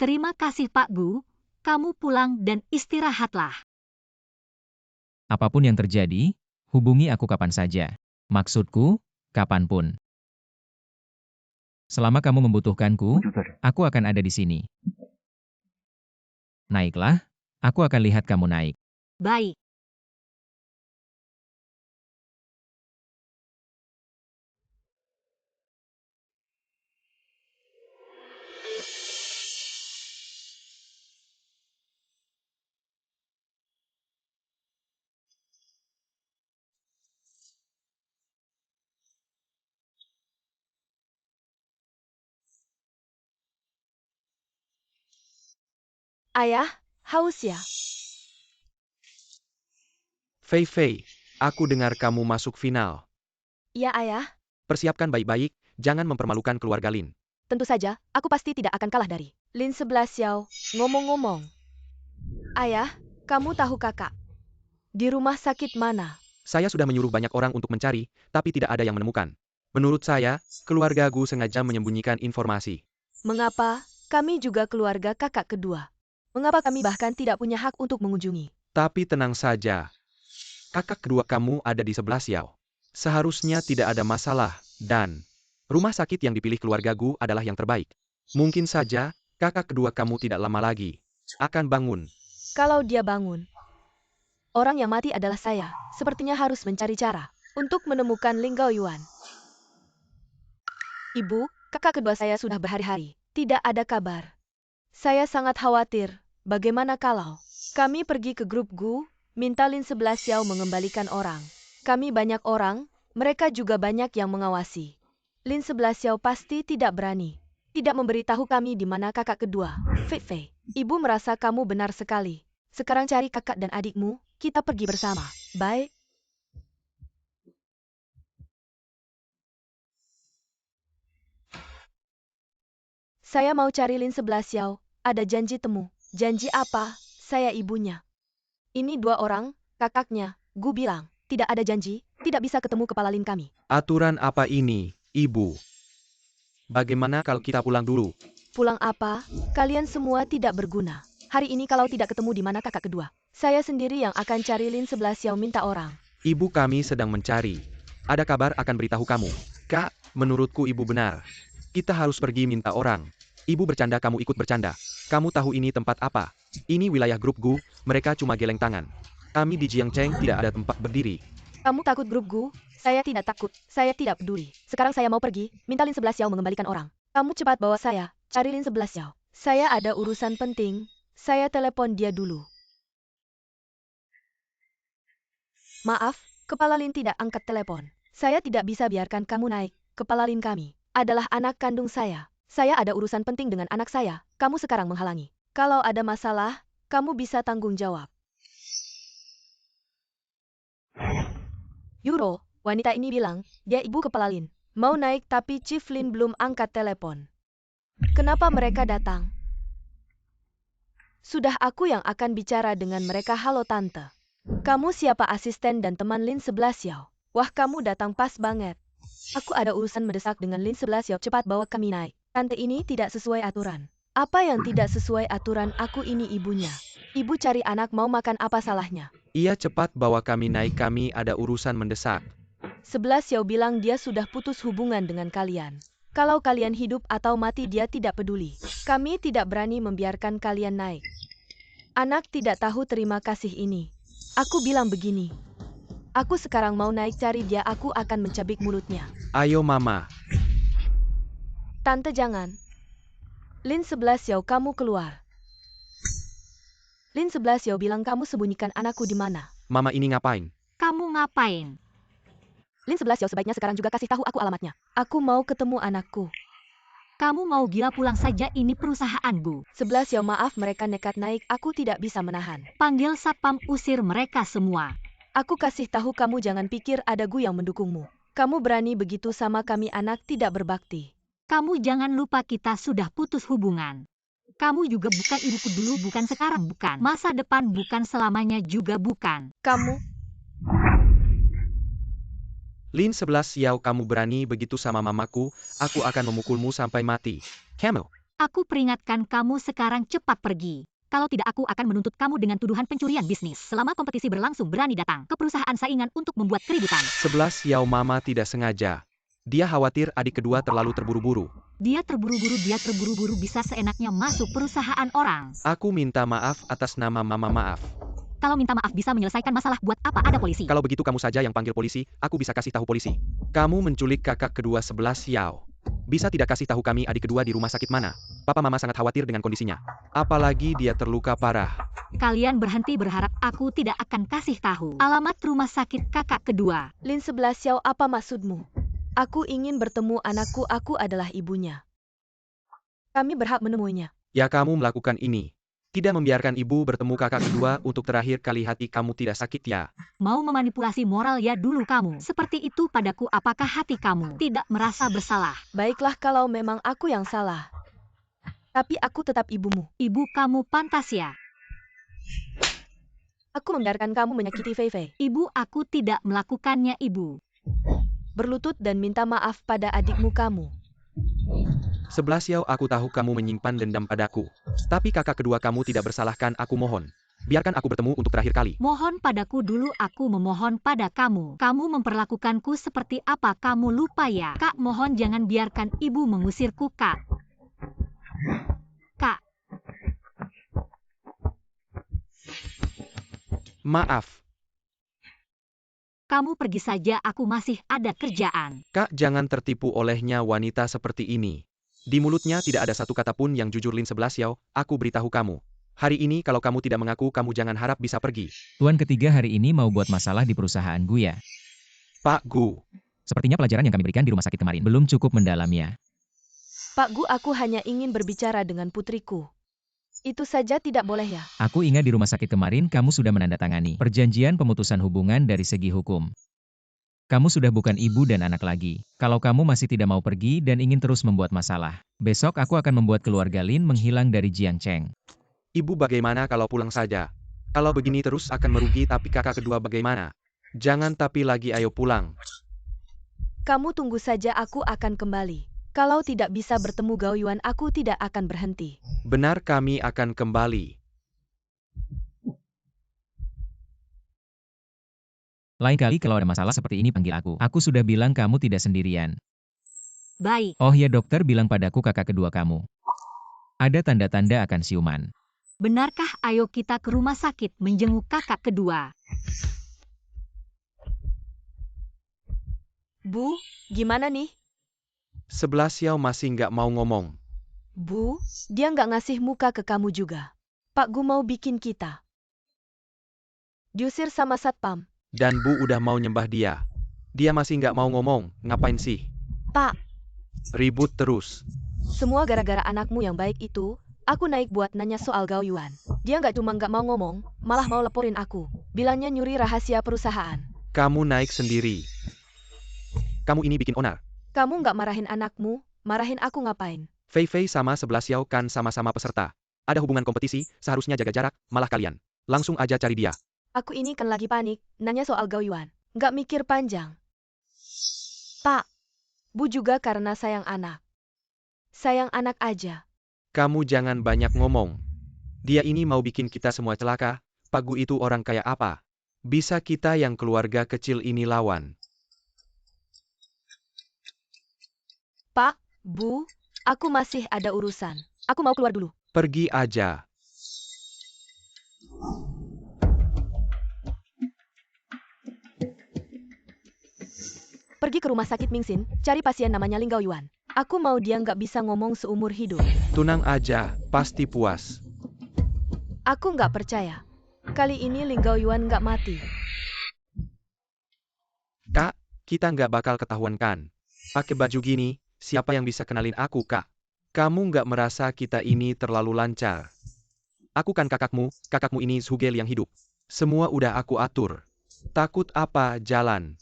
Terima kasih Pak Gu, kamu pulang dan istirahatlah. Apapun yang terjadi, hubungi aku kapan saja. Maksudku, kapanpun. Selama kamu membutuhkanku, aku akan ada di sini. Naiklah, aku akan lihat kamu naik. Baik. Ayah, haus ya? Fei Fei, aku dengar kamu masuk final. Iya ayah, Persiapkan baik-baik, jangan mempermalukan keluarga Lin. tentu saja, aku pasti tidak akan kalah dari Lin 11 Xiao. Ngomong-ngomong. Ayah, kamu tahu kakak? Di rumah sakit mana? Saya sudah menyuruh banyak orang untuk mencari, tapi tidak ada yang menemukan. Menurut saya, keluarga Gu sengaja menyembunyikan informasi. Mengapa? Kami juga keluarga kakak kedua. Mengapa kami bahkan tidak punya hak untuk mengunjungi? Tapi tenang saja. Kakak kedua kamu ada di sebelah Xiao. Seharusnya tidak ada masalah, dan rumah sakit yang dipilih keluarga Gu adalah yang terbaik. Mungkin saja, kakak kedua kamu tidak lama lagi akan bangun. Kalau dia bangun, orang yang mati adalah saya. Sepertinya harus mencari cara untuk menemukan Ling Gaoyuan. Ibu, kakak kedua saya sudah berhari-hari tidak ada kabar. Saya sangat khawatir. Bagaimana kalau kami pergi ke grup Gu, minta Lin 11 Xiao mengembalikan orang. Kami banyak orang, mereka juga banyak yang mengawasi. Lin 11 Xiao pasti tidak berani. Tidak memberitahu kami di mana kakak kedua. Fei Fei, ibu merasa kamu benar sekali. Sekarang cari kakak dan adikmu, kita pergi bersama. Baik. Saya mau cari Lin 11 Xiao, ada janji temu. Janji apa? Saya ibunya. Ini dua orang, kakaknya. Gu bilang, tidak ada janji, tidak bisa ketemu kepala Lin kami. Aturan apa ini, Ibu? Bagaimana kalau kita pulang dulu? Pulang apa? Kalian semua tidak berguna. Hari ini kalau tidak ketemu di mana kakak kedua, saya sendiri yang akan cari Lin 11 Xiao minta orang. Ibu kami sedang mencari. Ada kabar akan beritahu kamu. Kak, menurutku ibu benar. Kita harus pergi minta orang. Ibu bercanda kamu ikut bercanda. Kamu tahu ini tempat apa? Ini wilayah grup Gu, mereka cuma geleng tangan. Kami di Jiangcheng tidak ada tempat berdiri. Kamu takut grup Gu? Saya tidak takut, saya tidak peduli. Sekarang saya mau pergi, minta Lin 11 Xiao mengembalikan orang. Kamu cepat bawa saya, cari Lin 11 Xiao. Saya ada urusan penting, saya telepon dia dulu. Maaf, Kepala Lin tidak angkat telepon. Saya tidak bisa biarkan kamu naik. Kepala Lin kami adalah anak kandung saya. Saya ada urusan penting dengan anak saya. Kamu sekarang menghalangi. Kalau ada masalah, kamu bisa tanggung jawab. Yuro, wanita ini bilang, dia ibu Kepala Lin. Mau naik tapi Chief Lin belum angkat telepon. Kenapa mereka datang? Sudah aku yang akan bicara dengan mereka. Halo tante. Kamu siapa asisten dan teman Lin 11 Xiao? Wah kamu datang pas banget. Aku ada urusan mendesak dengan Lin 11 Xiao. Cepat bawa kami naik. Tante ini tidak sesuai aturan. Apa yang tidak sesuai aturan? Aku ini ibunya. Ibu cari anak mau makan apa salahnya? Iya cepat bawa kami naik, kami ada urusan mendesak. 11 Xiao bilang dia sudah putus hubungan dengan kalian. Kalau kalian hidup atau mati dia tidak peduli. Kami tidak berani membiarkan kalian naik. Anak tidak tahu terima kasih ini. Aku bilang begini. Aku sekarang mau naik cari dia, aku akan mencabik mulutnya. Ayo mama. Tante jangan. Lin 11 Xiao kamu keluar. Lin 11 Xiao bilang kamu sembunyikan anakku di mana? Mama ini ngapain? Kamu ngapain? Lin 11 Xiao sebaiknya sekarang juga kasih tahu aku alamatnya. Aku mau ketemu anakku. Kamu mau gila, pulang saja, ini perusahaanku. 11 Xiao maaf, mereka nekat naik, aku tidak bisa menahan. Panggil satpam, usir mereka semua. Aku kasih tahu kamu jangan pikir ada gu yang mendukungmu. Kamu berani begitu sama kami, anak tidak berbakti. Kamu jangan lupa kita sudah putus hubungan. Kamu juga bukan ibuku dulu, bukan sekarang, bukan. Masa depan bukan, selamanya juga bukan. Kamu, Lin 11 Xiao, kamu berani begitu sama mamaku, aku akan memukulmu sampai mati. Camel. Aku peringatkan kamu sekarang, cepat pergi. Kalau tidak, aku akan menuntut kamu dengan tuduhan pencurian bisnis. Selama kompetisi berlangsung, berani datang ke perusahaan saingan untuk membuat keributan. 11 Xiao, mama tidak sengaja. Dia khawatir adik kedua terlalu terburu-buru. Dia terburu-buru bisa seenaknya masuk perusahaan orang. Aku minta maaf atas nama mama, maaf. Kalau minta maaf bisa menyelesaikan masalah, buat apa ada polisi? Kalau begitu kamu saja yang panggil polisi, aku bisa kasih tahu polisi. Kamu menculik kakak kedua 11 Xiao. Bisa tidak kasih tahu kami adik kedua di rumah sakit mana? Papa mama sangat khawatir dengan kondisinya. Apalagi dia terluka parah. Kalian berhenti berharap, aku tidak akan kasih tahu alamat rumah sakit kakak kedua. Lin 11 Xiao, apa maksudmu? Aku ingin bertemu anakku, aku adalah ibunya. Kami berhak menemuinya. Ya, kamu melakukan ini. Tidak membiarkan ibu bertemu kakak kedua untuk terakhir kali, hati kamu tidak sakit ya? Mau memanipulasi moral ya dulu kamu. Seperti itu padaku, apakah hati kamu tidak merasa bersalah? Baiklah kalau memang aku yang salah. Tapi aku tetap ibumu. Ibu kamu pantas ya? Aku membiarkan kamu menyakiti Fei Fei. Ibu, aku tidak melakukannya, ibu. Berlutut dan minta maaf pada adikmu kamu. 11 Xiao, aku tahu kamu menyimpan dendam padaku. Tapi kakak kedua kamu tidak bersalahkan, aku mohon. Biarkan aku bertemu untuk terakhir kali. Mohon padaku dulu, aku memohon pada kamu. Kamu memperlakukanku seperti apa, kamu lupa ya? Kak, mohon jangan biarkan ibu mengusirku, Kak. Kak. Maaf. Kamu pergi saja, aku masih ada kerjaan. Kak, jangan tertipu olehnya wanita seperti ini. Di mulutnya tidak ada satu kata pun yang jujur. Lin 11 Xiao, aku beritahu kamu. Hari ini kalau kamu tidak mengaku, kamu jangan harap bisa pergi. Tuan ketiga hari ini mau buat masalah di perusahaan Gu ya? Pak Gu. Sepertinya pelajaran yang kami berikan di rumah sakit kemarin belum cukup mendalam ya. Pak Gu, aku hanya ingin berbicara dengan putriku. Itu saja tidak boleh ya? Aku ingat di rumah sakit kemarin kamu sudah menandatangani perjanjian pemutusan hubungan dari segi hukum. Kamu sudah bukan ibu dan anak lagi. Kalau kamu masih tidak mau pergi dan ingin terus membuat masalah, besok aku akan membuat keluarga Lin menghilang dari Jiangcheng. Ibu, bagaimana kalau pulang saja? Kalau begini terus akan merugi, tapi kakak kedua bagaimana? Jangan tapi lagi, ayo pulang. Kamu tunggu saja, aku akan kembali. Kalau tidak bisa bertemu Gao Yuan, aku tidak akan berhenti. Benar, kami akan kembali. Lain kali kalau ada masalah seperti ini panggil aku. Aku sudah bilang kamu tidak sendirian. Baik. Oh ya, dokter bilang padaku kakak kedua kamu. Ada tanda-tanda akan siuman. Benarkah? Ayo kita ke rumah sakit menjenguk kakak kedua. Bu, gimana nih? 11 Xiao masih nggak mau ngomong. Bu, dia nggak ngasih muka ke kamu juga. Pak Gu mau bikin kita diusir sama satpam. Dan Bu udah mau nyembah dia. Dia masih nggak mau ngomong, ngapain sih? Pak, Ribut terus. semua gara-gara anakmu yang baik itu. Aku naik buat nanya soal Gao Yuan. Dia nggak cuma nggak mau ngomong, malah mau laporin aku. Bilangnya nyuri rahasia perusahaan. Kamu naik sendiri. Kamu ini bikin onar. Kamu nggak marahin anakmu, marahin aku ngapain? Fei Fei sama 11 Xiao kan sama-sama peserta. Ada hubungan kompetisi, seharusnya jaga jarak, malah kalian. Langsung aja cari dia. Aku ini kan lagi panik, nanya soal Gao Yuan. Nggak mikir panjang. Pak, Bu juga karena sayang anak. Sayang anak aja. Kamu jangan banyak ngomong. Dia ini mau bikin kita semua celaka. Pak Gu itu orang kayak apa? Bisa kita yang keluarga kecil ini lawan. Pak, Bu, aku masih ada urusan. Aku mau keluar dulu. Pergi aja. Pergi ke rumah sakit Mingxin, cari pasien namanya Ling Gao Yuan. Aku mau dia nggak bisa ngomong seumur hidup. Tunang aja, pasti puas. Aku nggak percaya. Kali ini Ling Gaoyuan nggak mati. Kak, kita nggak bakal ketahuan kan? Pakai baju gini, siapa yang bisa kenalin aku, Kak? Kamu nggak merasa kita ini terlalu lancar? Aku kan kakakmu ini Zhugel yang hidup. Semua udah aku atur. Takut apa, jalan.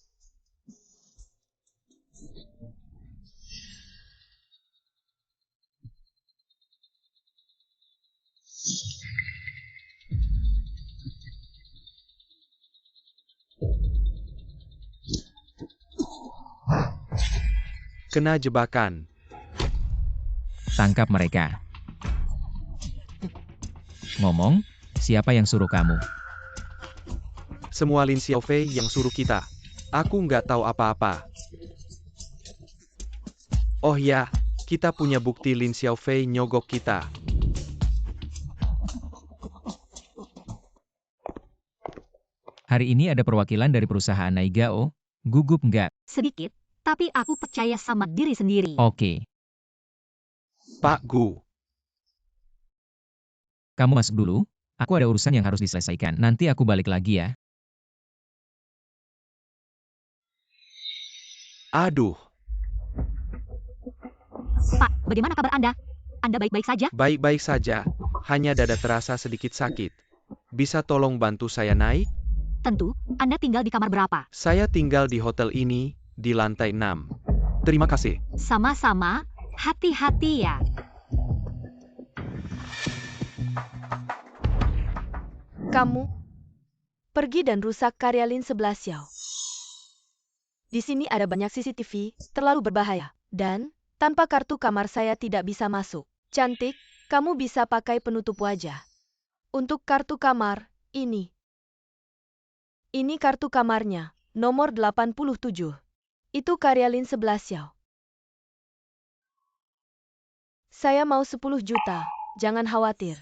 Kena jebakan. Tangkap mereka. Ngomong, siapa yang suruh kamu? Semua Lin Xiaofei yang suruh kita. Aku nggak tahu apa-apa. Oh ya, kita punya bukti Lin Xiaofei nyogok kita. Hari ini ada perwakilan dari perusahaan Naigao. Gugup nggak? Sedikit, tapi aku percaya sama diri sendiri. Oke. Pak Gu. Kamu masuk dulu. Aku ada urusan yang harus diselesaikan. Nanti aku balik lagi ya. Aduh, Pak, bagaimana kabar Anda? Anda baik-baik saja? baik-baik saja. Hanya dada terasa sedikit sakit. Bisa tolong bantu saya naik? Tentu, Anda tinggal di kamar berapa? Saya tinggal di hotel ini, di lantai 6. Terima kasih. Sama-sama, hati-hati ya. Kamu pergi dan rusak karya Lin 11 Xiao. Di sini ada banyak CCTV, terlalu berbahaya. Dan, tanpa kartu kamar saya tidak bisa masuk. Cantik, kamu bisa pakai penutup wajah. Untuk kartu kamar, ini. Ini kartu kamarnya, nomor 87. Itu karya Lin 11 Xiao. Saya mau 10 juta, jangan khawatir.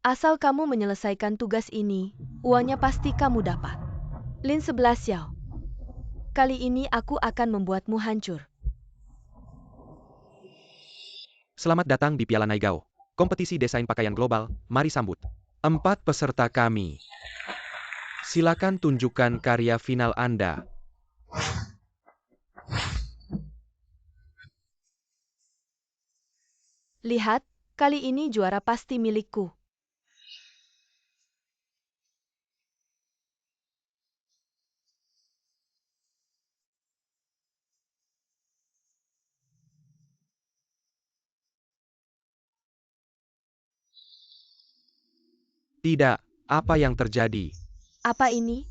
Asal kamu menyelesaikan tugas ini, uangnya pasti kamu dapat. Lin 11 Xiao. Kali ini aku akan membuatmu hancur. Selamat datang di Piala Naigao. Kompetisi desain pakaian global, mari sambut. 4 peserta kami. Silakan tunjukkan karya final Anda. Lihat, kali ini juara pasti milikku. Tidak, apa yang terjadi? Apa ini?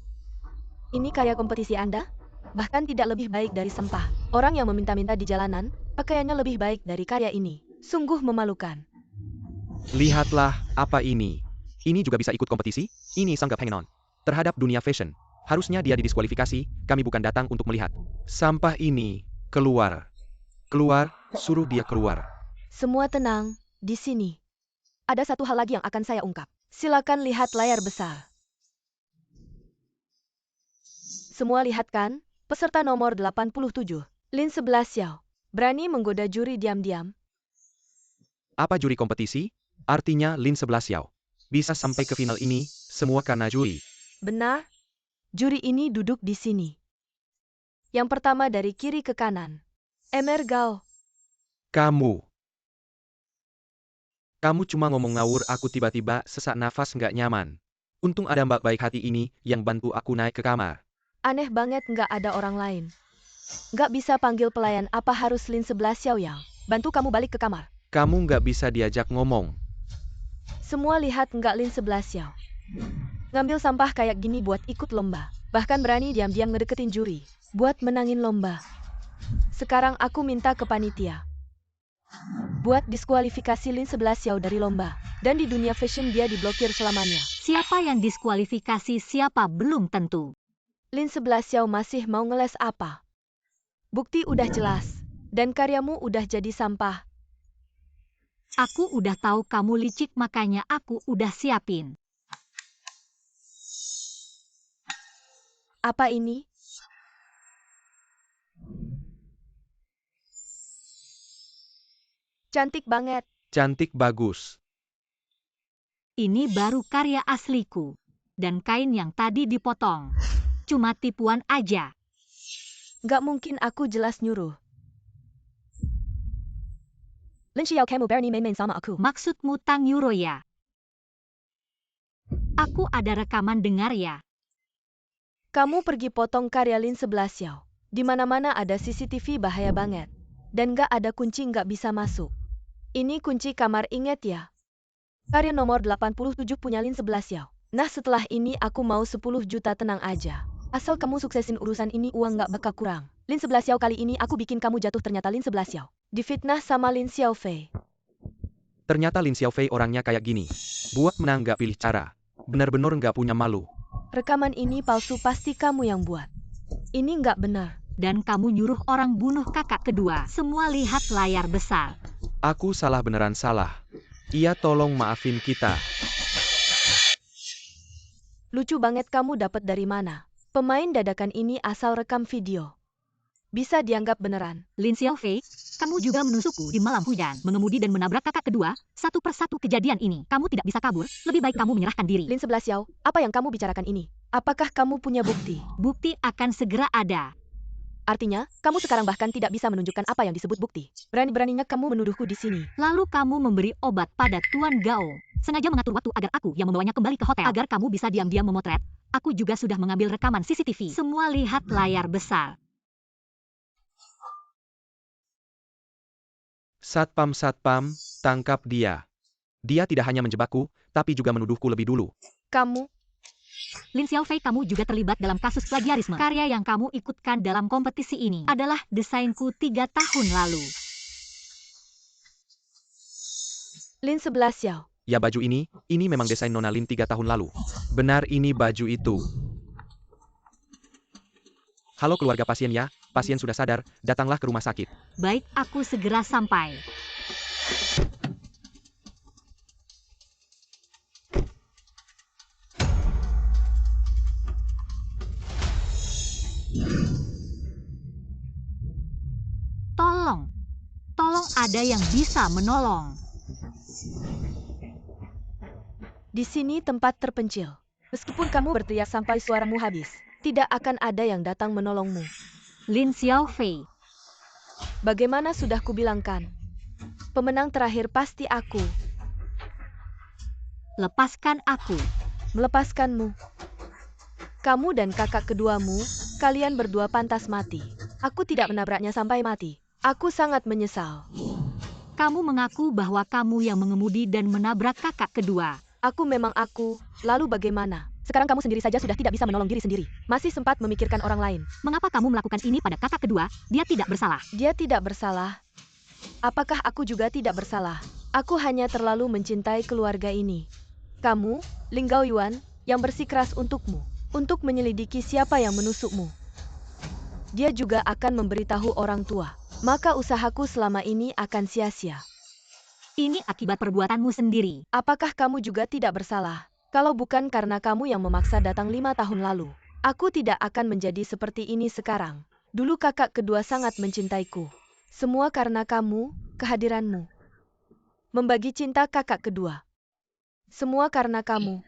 Ini karya kompetisi Anda? Bahkan tidak lebih baik dari sampah. Orang yang meminta-minta di jalanan, pakaiannya lebih baik dari karya ini. Sungguh memalukan. Lihatlah, apa ini? Ini juga bisa ikut kompetisi? Ini sanggap hang on. Terhadap dunia fashion. Harusnya dia didiskualifikasi, kami bukan datang untuk melihat. Sampah ini, keluar. Keluar, suruh dia keluar. Semua tenang, di sini. Ada satu hal lagi yang akan saya ungkap. Silakan lihat layar besar. Semua lihat kan? Peserta nomor 87, Lin 11 Xiao. Berani menggoda juri diam-diam. Apa juri kompetisi? Artinya Lin 11 Xiao. Bisa sampai ke final ini, semua karena juri. Benar? Juri ini duduk di sini. Yang pertama dari kiri ke kanan. Emer Gao. Kamu. Kamu cuma ngomong ngawur, aku tiba-tiba sesak nafas nggak nyaman. Untung ada mbak baik hati ini yang bantu aku naik ke kamar. Aneh banget nggak ada orang lain. Nggak bisa panggil pelayan, apa harus Lin 11 Xiao yang bantu kamu balik ke kamar? Kamu nggak bisa diajak ngomong. Semua lihat nggak Lin 11 Xiao. Ngambil sampah kayak gini buat ikut lomba. Bahkan berani diam-diam ngedeketin juri. Buat menangin lomba. Sekarang aku minta ke panitia. Buat diskualifikasi Lin 11 Xiao dari lomba. Dan di dunia fashion dia diblokir selamanya. Siapa yang diskualifikasi, siapa belum tentu. Lin 11 Xiao masih mau ngeles apa? Bukti udah jelas. Dan karyamu udah jadi sampah. Aku udah tahu kamu licik, makanya aku udah siapin. Apa ini? Cantik banget. Cantik bagus. Ini baru karya asliku. Dan kain yang tadi dipotong. Cuma tipuan aja. Gak mungkin, aku jelas nyuruh. Lin Xiao kamu berani main-main sama aku. Maksudmu Tang Yuro ya? Aku ada rekaman dengar ya. Kamu pergi potong karya Lin 11 Xiao. Di mana-mana ada CCTV, bahaya banget. Dan gak ada kunci, gak bisa masuk. Ini kunci kamar, inget ya? Karya nomor 87 punya Lin 11 Xiao. Nah, setelah ini aku mau 10 juta, tenang aja. Asal kamu suksesin urusan ini, uang gak bakal kurang. Lin 11 Xiao, kali ini aku bikin kamu jatuh, ternyata Lin 11 Xiao difitnah sama Lin Xiaofei. Ternyata Lin Xiaofei orangnya kayak gini. Buat menang gak pilih cara. Benar-benar gak punya malu. Rekaman ini palsu, pasti kamu yang buat. Ini nggak benar. Dan kamu nyuruh orang bunuh kakak kedua. Semua lihat layar besar. Aku salah, beneran salah. Iya, tolong maafin kita. Lucu banget, kamu dapat dari mana? Pemain dadakan ini asal rekam video. Bisa dianggap beneran. Lin Xiaofei, kamu juga menusukku di malam hujan, mengemudi dan menabrak kakak kedua. Satu persatu kejadian ini, kamu tidak bisa kabur. Lebih baik kamu menyerahkan diri. Lin 11 Xiao, apa yang kamu bicarakan ini? Apakah kamu punya bukti? Bukti akan segera ada. Artinya, kamu sekarang bahkan tidak bisa menunjukkan apa yang disebut bukti. Berani-beraninya kamu menuduhku di sini. Lalu kamu memberi obat pada Tuan Gao. Sengaja mengatur waktu agar aku yang membawanya kembali ke hotel. Agar kamu bisa diam-diam memotret. Aku juga sudah mengambil rekaman CCTV. Semua lihat layar besar. Satpam, tangkap dia. Dia tidak hanya menjebakku, tapi juga menuduhku lebih dulu. Kamu, Lin Xiaofei, kamu juga terlibat dalam kasus plagiarisme. Karya yang kamu ikutkan dalam kompetisi ini adalah desainku 3 tahun lalu. Lin 11 Xiao. Ya, baju ini memang desain Nona Lin 3 tahun lalu. Benar, ini baju itu. Halo keluarga pasien ya, pasien sudah sadar, datanglah ke rumah sakit. Baik, aku segera sampai. Tolong ada yang bisa menolong. Di sini tempat terpencil. Meskipun kamu berteriak sampai suaramu habis, tidak akan ada yang datang menolongmu. Lin Xiaofei. Bagaimana sudah kubilangkan? Pemenang terakhir pasti aku. Lepaskan aku. Melepaskanmu. Kamu dan kakak keduamu, kalian berdua pantas mati. Aku tidak menabraknya sampai mati. Aku sangat menyesal. Kamu mengaku bahwa kamu yang mengemudi dan menabrak kakak kedua. Aku memang aku, lalu bagaimana? Sekarang kamu sendiri saja sudah tidak bisa menolong diri sendiri. Masih sempat memikirkan orang lain. Mengapa kamu melakukan ini pada kakak kedua? Dia tidak bersalah. Dia tidak bersalah. Apakah aku juga tidak bersalah? Aku hanya terlalu mencintai keluarga ini. Kamu, Ling Gaoyuan, yang bersikeras untukmu. Untuk menyelidiki siapa yang menusukmu. Dia juga akan memberitahu orang tua. Maka usahaku selama ini akan sia-sia. Ini akibat perbuatanmu sendiri. Apakah kamu juga tidak bersalah? Kalau bukan karena kamu yang memaksa datang 5 tahun lalu, aku tidak akan menjadi seperti ini sekarang. Dulu kakak kedua sangat mencintaiku. Semua karena kamu, kehadiranmu. Membagi cinta kakak kedua. Semua karena kamu.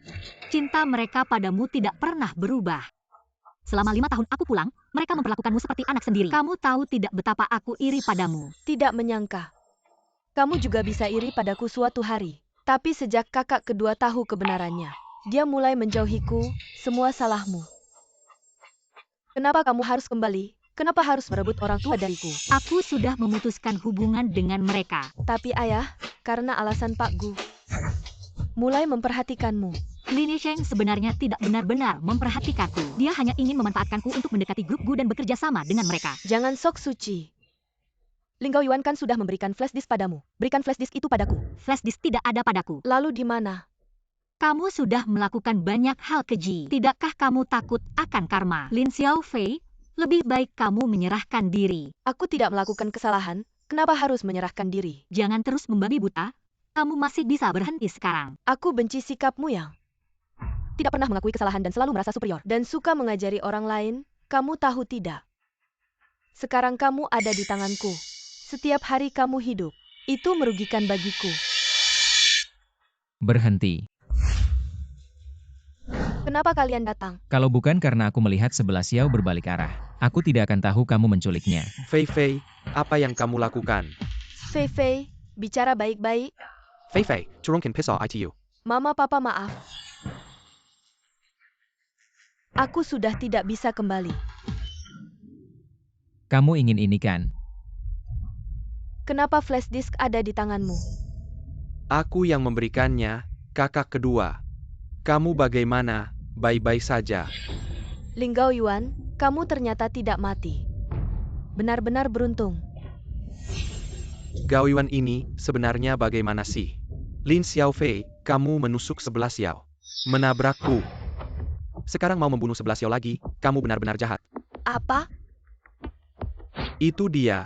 Cinta mereka padamu tidak pernah berubah. Selama 5 tahun aku pulang, mereka memperlakukanmu seperti anak sendiri. Kamu tahu tidak betapa aku iri padamu. Tidak menyangka. Kamu juga bisa iri padaku suatu hari. Tapi sejak kakak kedua tahu kebenarannya, dia mulai menjauhiku, semua salahmu. Kenapa kamu harus kembali? Kenapa harus merebut orang tua dariku? Aku sudah memutuskan hubungan dengan mereka. Tapi ayah, karena alasan Pak Gu, mulai memperhatikanmu. Lin Yisheng sebenarnya tidak benar-benar memperhatikanku. Dia hanya ingin memanfaatkanku untuk mendekati grup Gu dan bekerja sama dengan mereka. Jangan sok suci. Ling Gaoyuan kan sudah memberikan flash disk padamu. Berikan flash disk itu padaku. Flash disk tidak ada padaku. Lalu di mana? Kamu sudah melakukan banyak hal keji. Tidakkah kamu takut akan karma? Lin Xiaofei, lebih baik kamu menyerahkan diri. Aku tidak melakukan kesalahan. Kenapa harus menyerahkan diri? Jangan terus membabi buta. Kamu masih bisa berhenti sekarang. Aku benci sikapmu yang tidak pernah mengakui kesalahan dan selalu merasa superior. Dan suka mengajari orang lain, kamu tahu tidak? Sekarang kamu ada di tanganku. Setiap hari kamu hidup. Itu merugikan bagiku. Berhenti. Kenapa kalian datang? Kalau bukan karena aku melihat 11 Xiao berbalik arah, aku tidak akan tahu kamu menculiknya. Fei Fei, apa yang kamu lakukan? Fei Fei, bicara baik-baik. Fei Fei, turunkan pisau ITU. Mama papa maaf. Aku sudah tidak bisa kembali. Kamu ingin ini kan? Kenapa flash disk ada di tanganmu? Aku yang memberikannya, kakak kedua. Kamu bagaimana? Baik-baik saja. Ling Gao Yuan, kamu ternyata tidak mati. Benar-benar beruntung. Gao Yuan ini sebenarnya bagaimana sih? Lin Xiaofei, kamu menusuk 11 Xiao. Menabrakku. Sekarang mau membunuh 11 Xiao lagi, kamu benar-benar jahat. Apa? Itu dia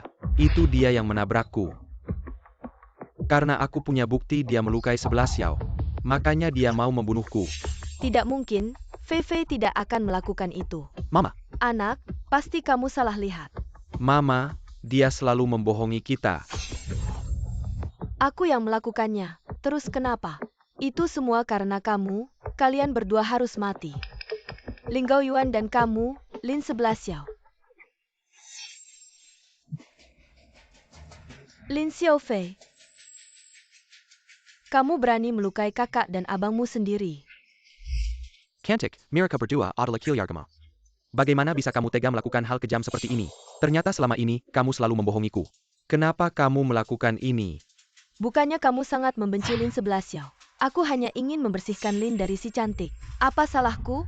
yang menabrakku. Karena aku punya bukti dia melukai 11 Xiao. Makanya dia mau membunuhku. Tidak mungkin, Fei Fei tidak akan melakukan itu. Mama. Anak, pasti kamu salah lihat. Mama, dia selalu membohongi kita. Aku yang melakukannya. Terus kenapa? Itu semua karena kamu, kalian berdua harus mati. Ling Gao Yuan dan kamu, Lin 11 Xiao. Lin Xiaofei. Kamu berani melukai kakak dan abangmu sendiri. Cantik, mereka berdua adalah Kilyargama. Bagaimana bisa kamu tega melakukan hal kejam seperti ini? Ternyata selama ini, kamu selalu membohongiku. Kenapa kamu melakukan ini? Bukannya kamu sangat membenci Lin 11 Xiao. Aku hanya ingin membersihkan Lin dari si cantik. Apa salahku?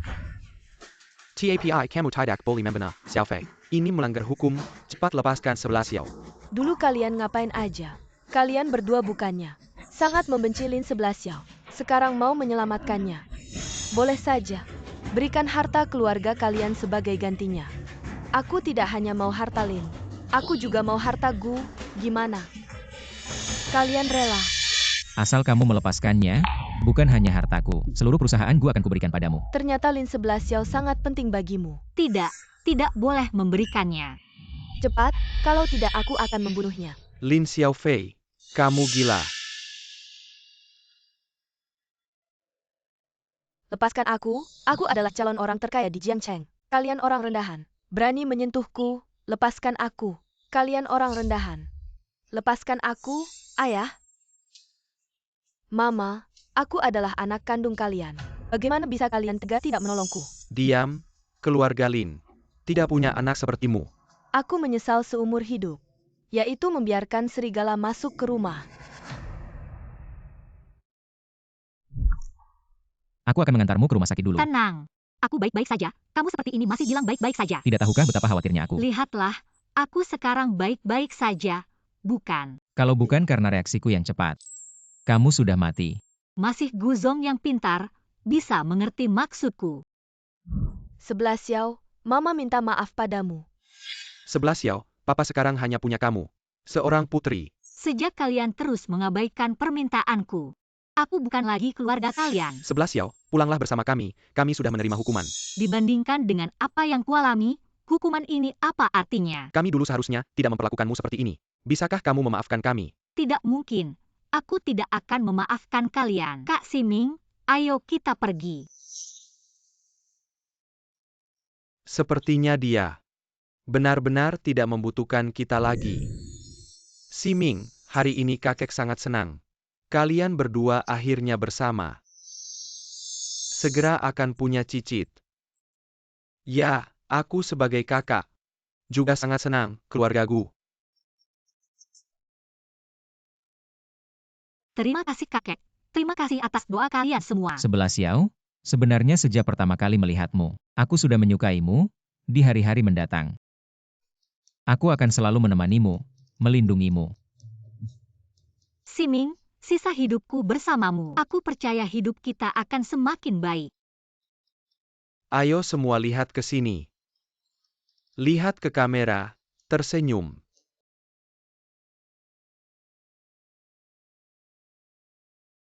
TAPI kamu tidak boleh membenar, Xiaofei. Ini melanggar hukum, cepat lepaskan 11 Xiao. Dulu kalian ngapain aja? Kalian berdua bukannya sangat membenci Lin 11 Xiao. Sekarang mau menyelamatkannya. Boleh saja. Berikan harta keluarga kalian sebagai gantinya. Aku tidak hanya mau harta Lin. Aku juga mau harta Gu. Gimana? Kalian rela? Asal kamu melepaskannya, bukan hanya hartaku. Seluruh perusahaan gua akan kuberikan padamu. Ternyata Lin 11 Xiao sangat penting bagimu. Tidak boleh memberikannya. Cepat, kalau tidak aku akan membunuhnya. Lin Xiaofei, kamu gila. Lepaskan aku adalah calon orang terkaya di Jiangcheng. Kalian orang rendahan. Berani menyentuhku, lepaskan aku. Kalian orang rendahan. Lepaskan aku, ayah. Mama, aku adalah anak kandung kalian. Bagaimana bisa kalian tega tidak menolongku? Diam, keluarga Lin. Tidak punya anak sepertimu. Aku menyesal seumur hidup. Yaitu membiarkan serigala masuk ke rumah. Aku akan mengantarmu ke rumah sakit dulu. Tenang. Aku baik-baik saja. Kamu seperti ini masih bilang baik-baik saja. Tidak tahukah betapa khawatirnya aku? Lihatlah, aku sekarang baik-baik saja. Bukan. Kalau bukan karena reaksiku yang cepat, kamu sudah mati. Masih Guzong yang pintar, bisa mengerti maksudku. 11 Xiao, Mama minta maaf padamu. 11 Xiao, papa sekarang hanya punya kamu. Seorang putri. Sejak kalian terus mengabaikan permintaanku, aku bukan lagi keluarga kalian. 11 Xiao, pulanglah bersama kami sudah menerima hukuman. Dibandingkan dengan apa yang kualami, hukuman ini apa artinya? Kami dulu seharusnya tidak memperlakukanmu seperti ini. Bisakah kamu memaafkan kami? Tidak mungkin. Aku tidak akan memaafkan kalian. Kak Siming, ayo kita pergi. Sepertinya dia benar-benar tidak membutuhkan kita lagi. Siming, hari ini kakek sangat senang. Kalian berdua akhirnya bersama. Segera akan punya cicit. Ya, aku sebagai kakak juga sangat senang, keluargaku. Terima kasih kakek. Terima kasih atas doa kalian semua. 11 Xiao, sebenarnya sejak pertama kali melihatmu, aku sudah menyukaimu di hari-hari mendatang. Aku akan selalu menemanimu, melindungimu. Siming, sisa hidupku bersamamu. Aku percaya hidup kita akan semakin baik. Ayo semua lihat ke sini. Lihat ke kamera, tersenyum.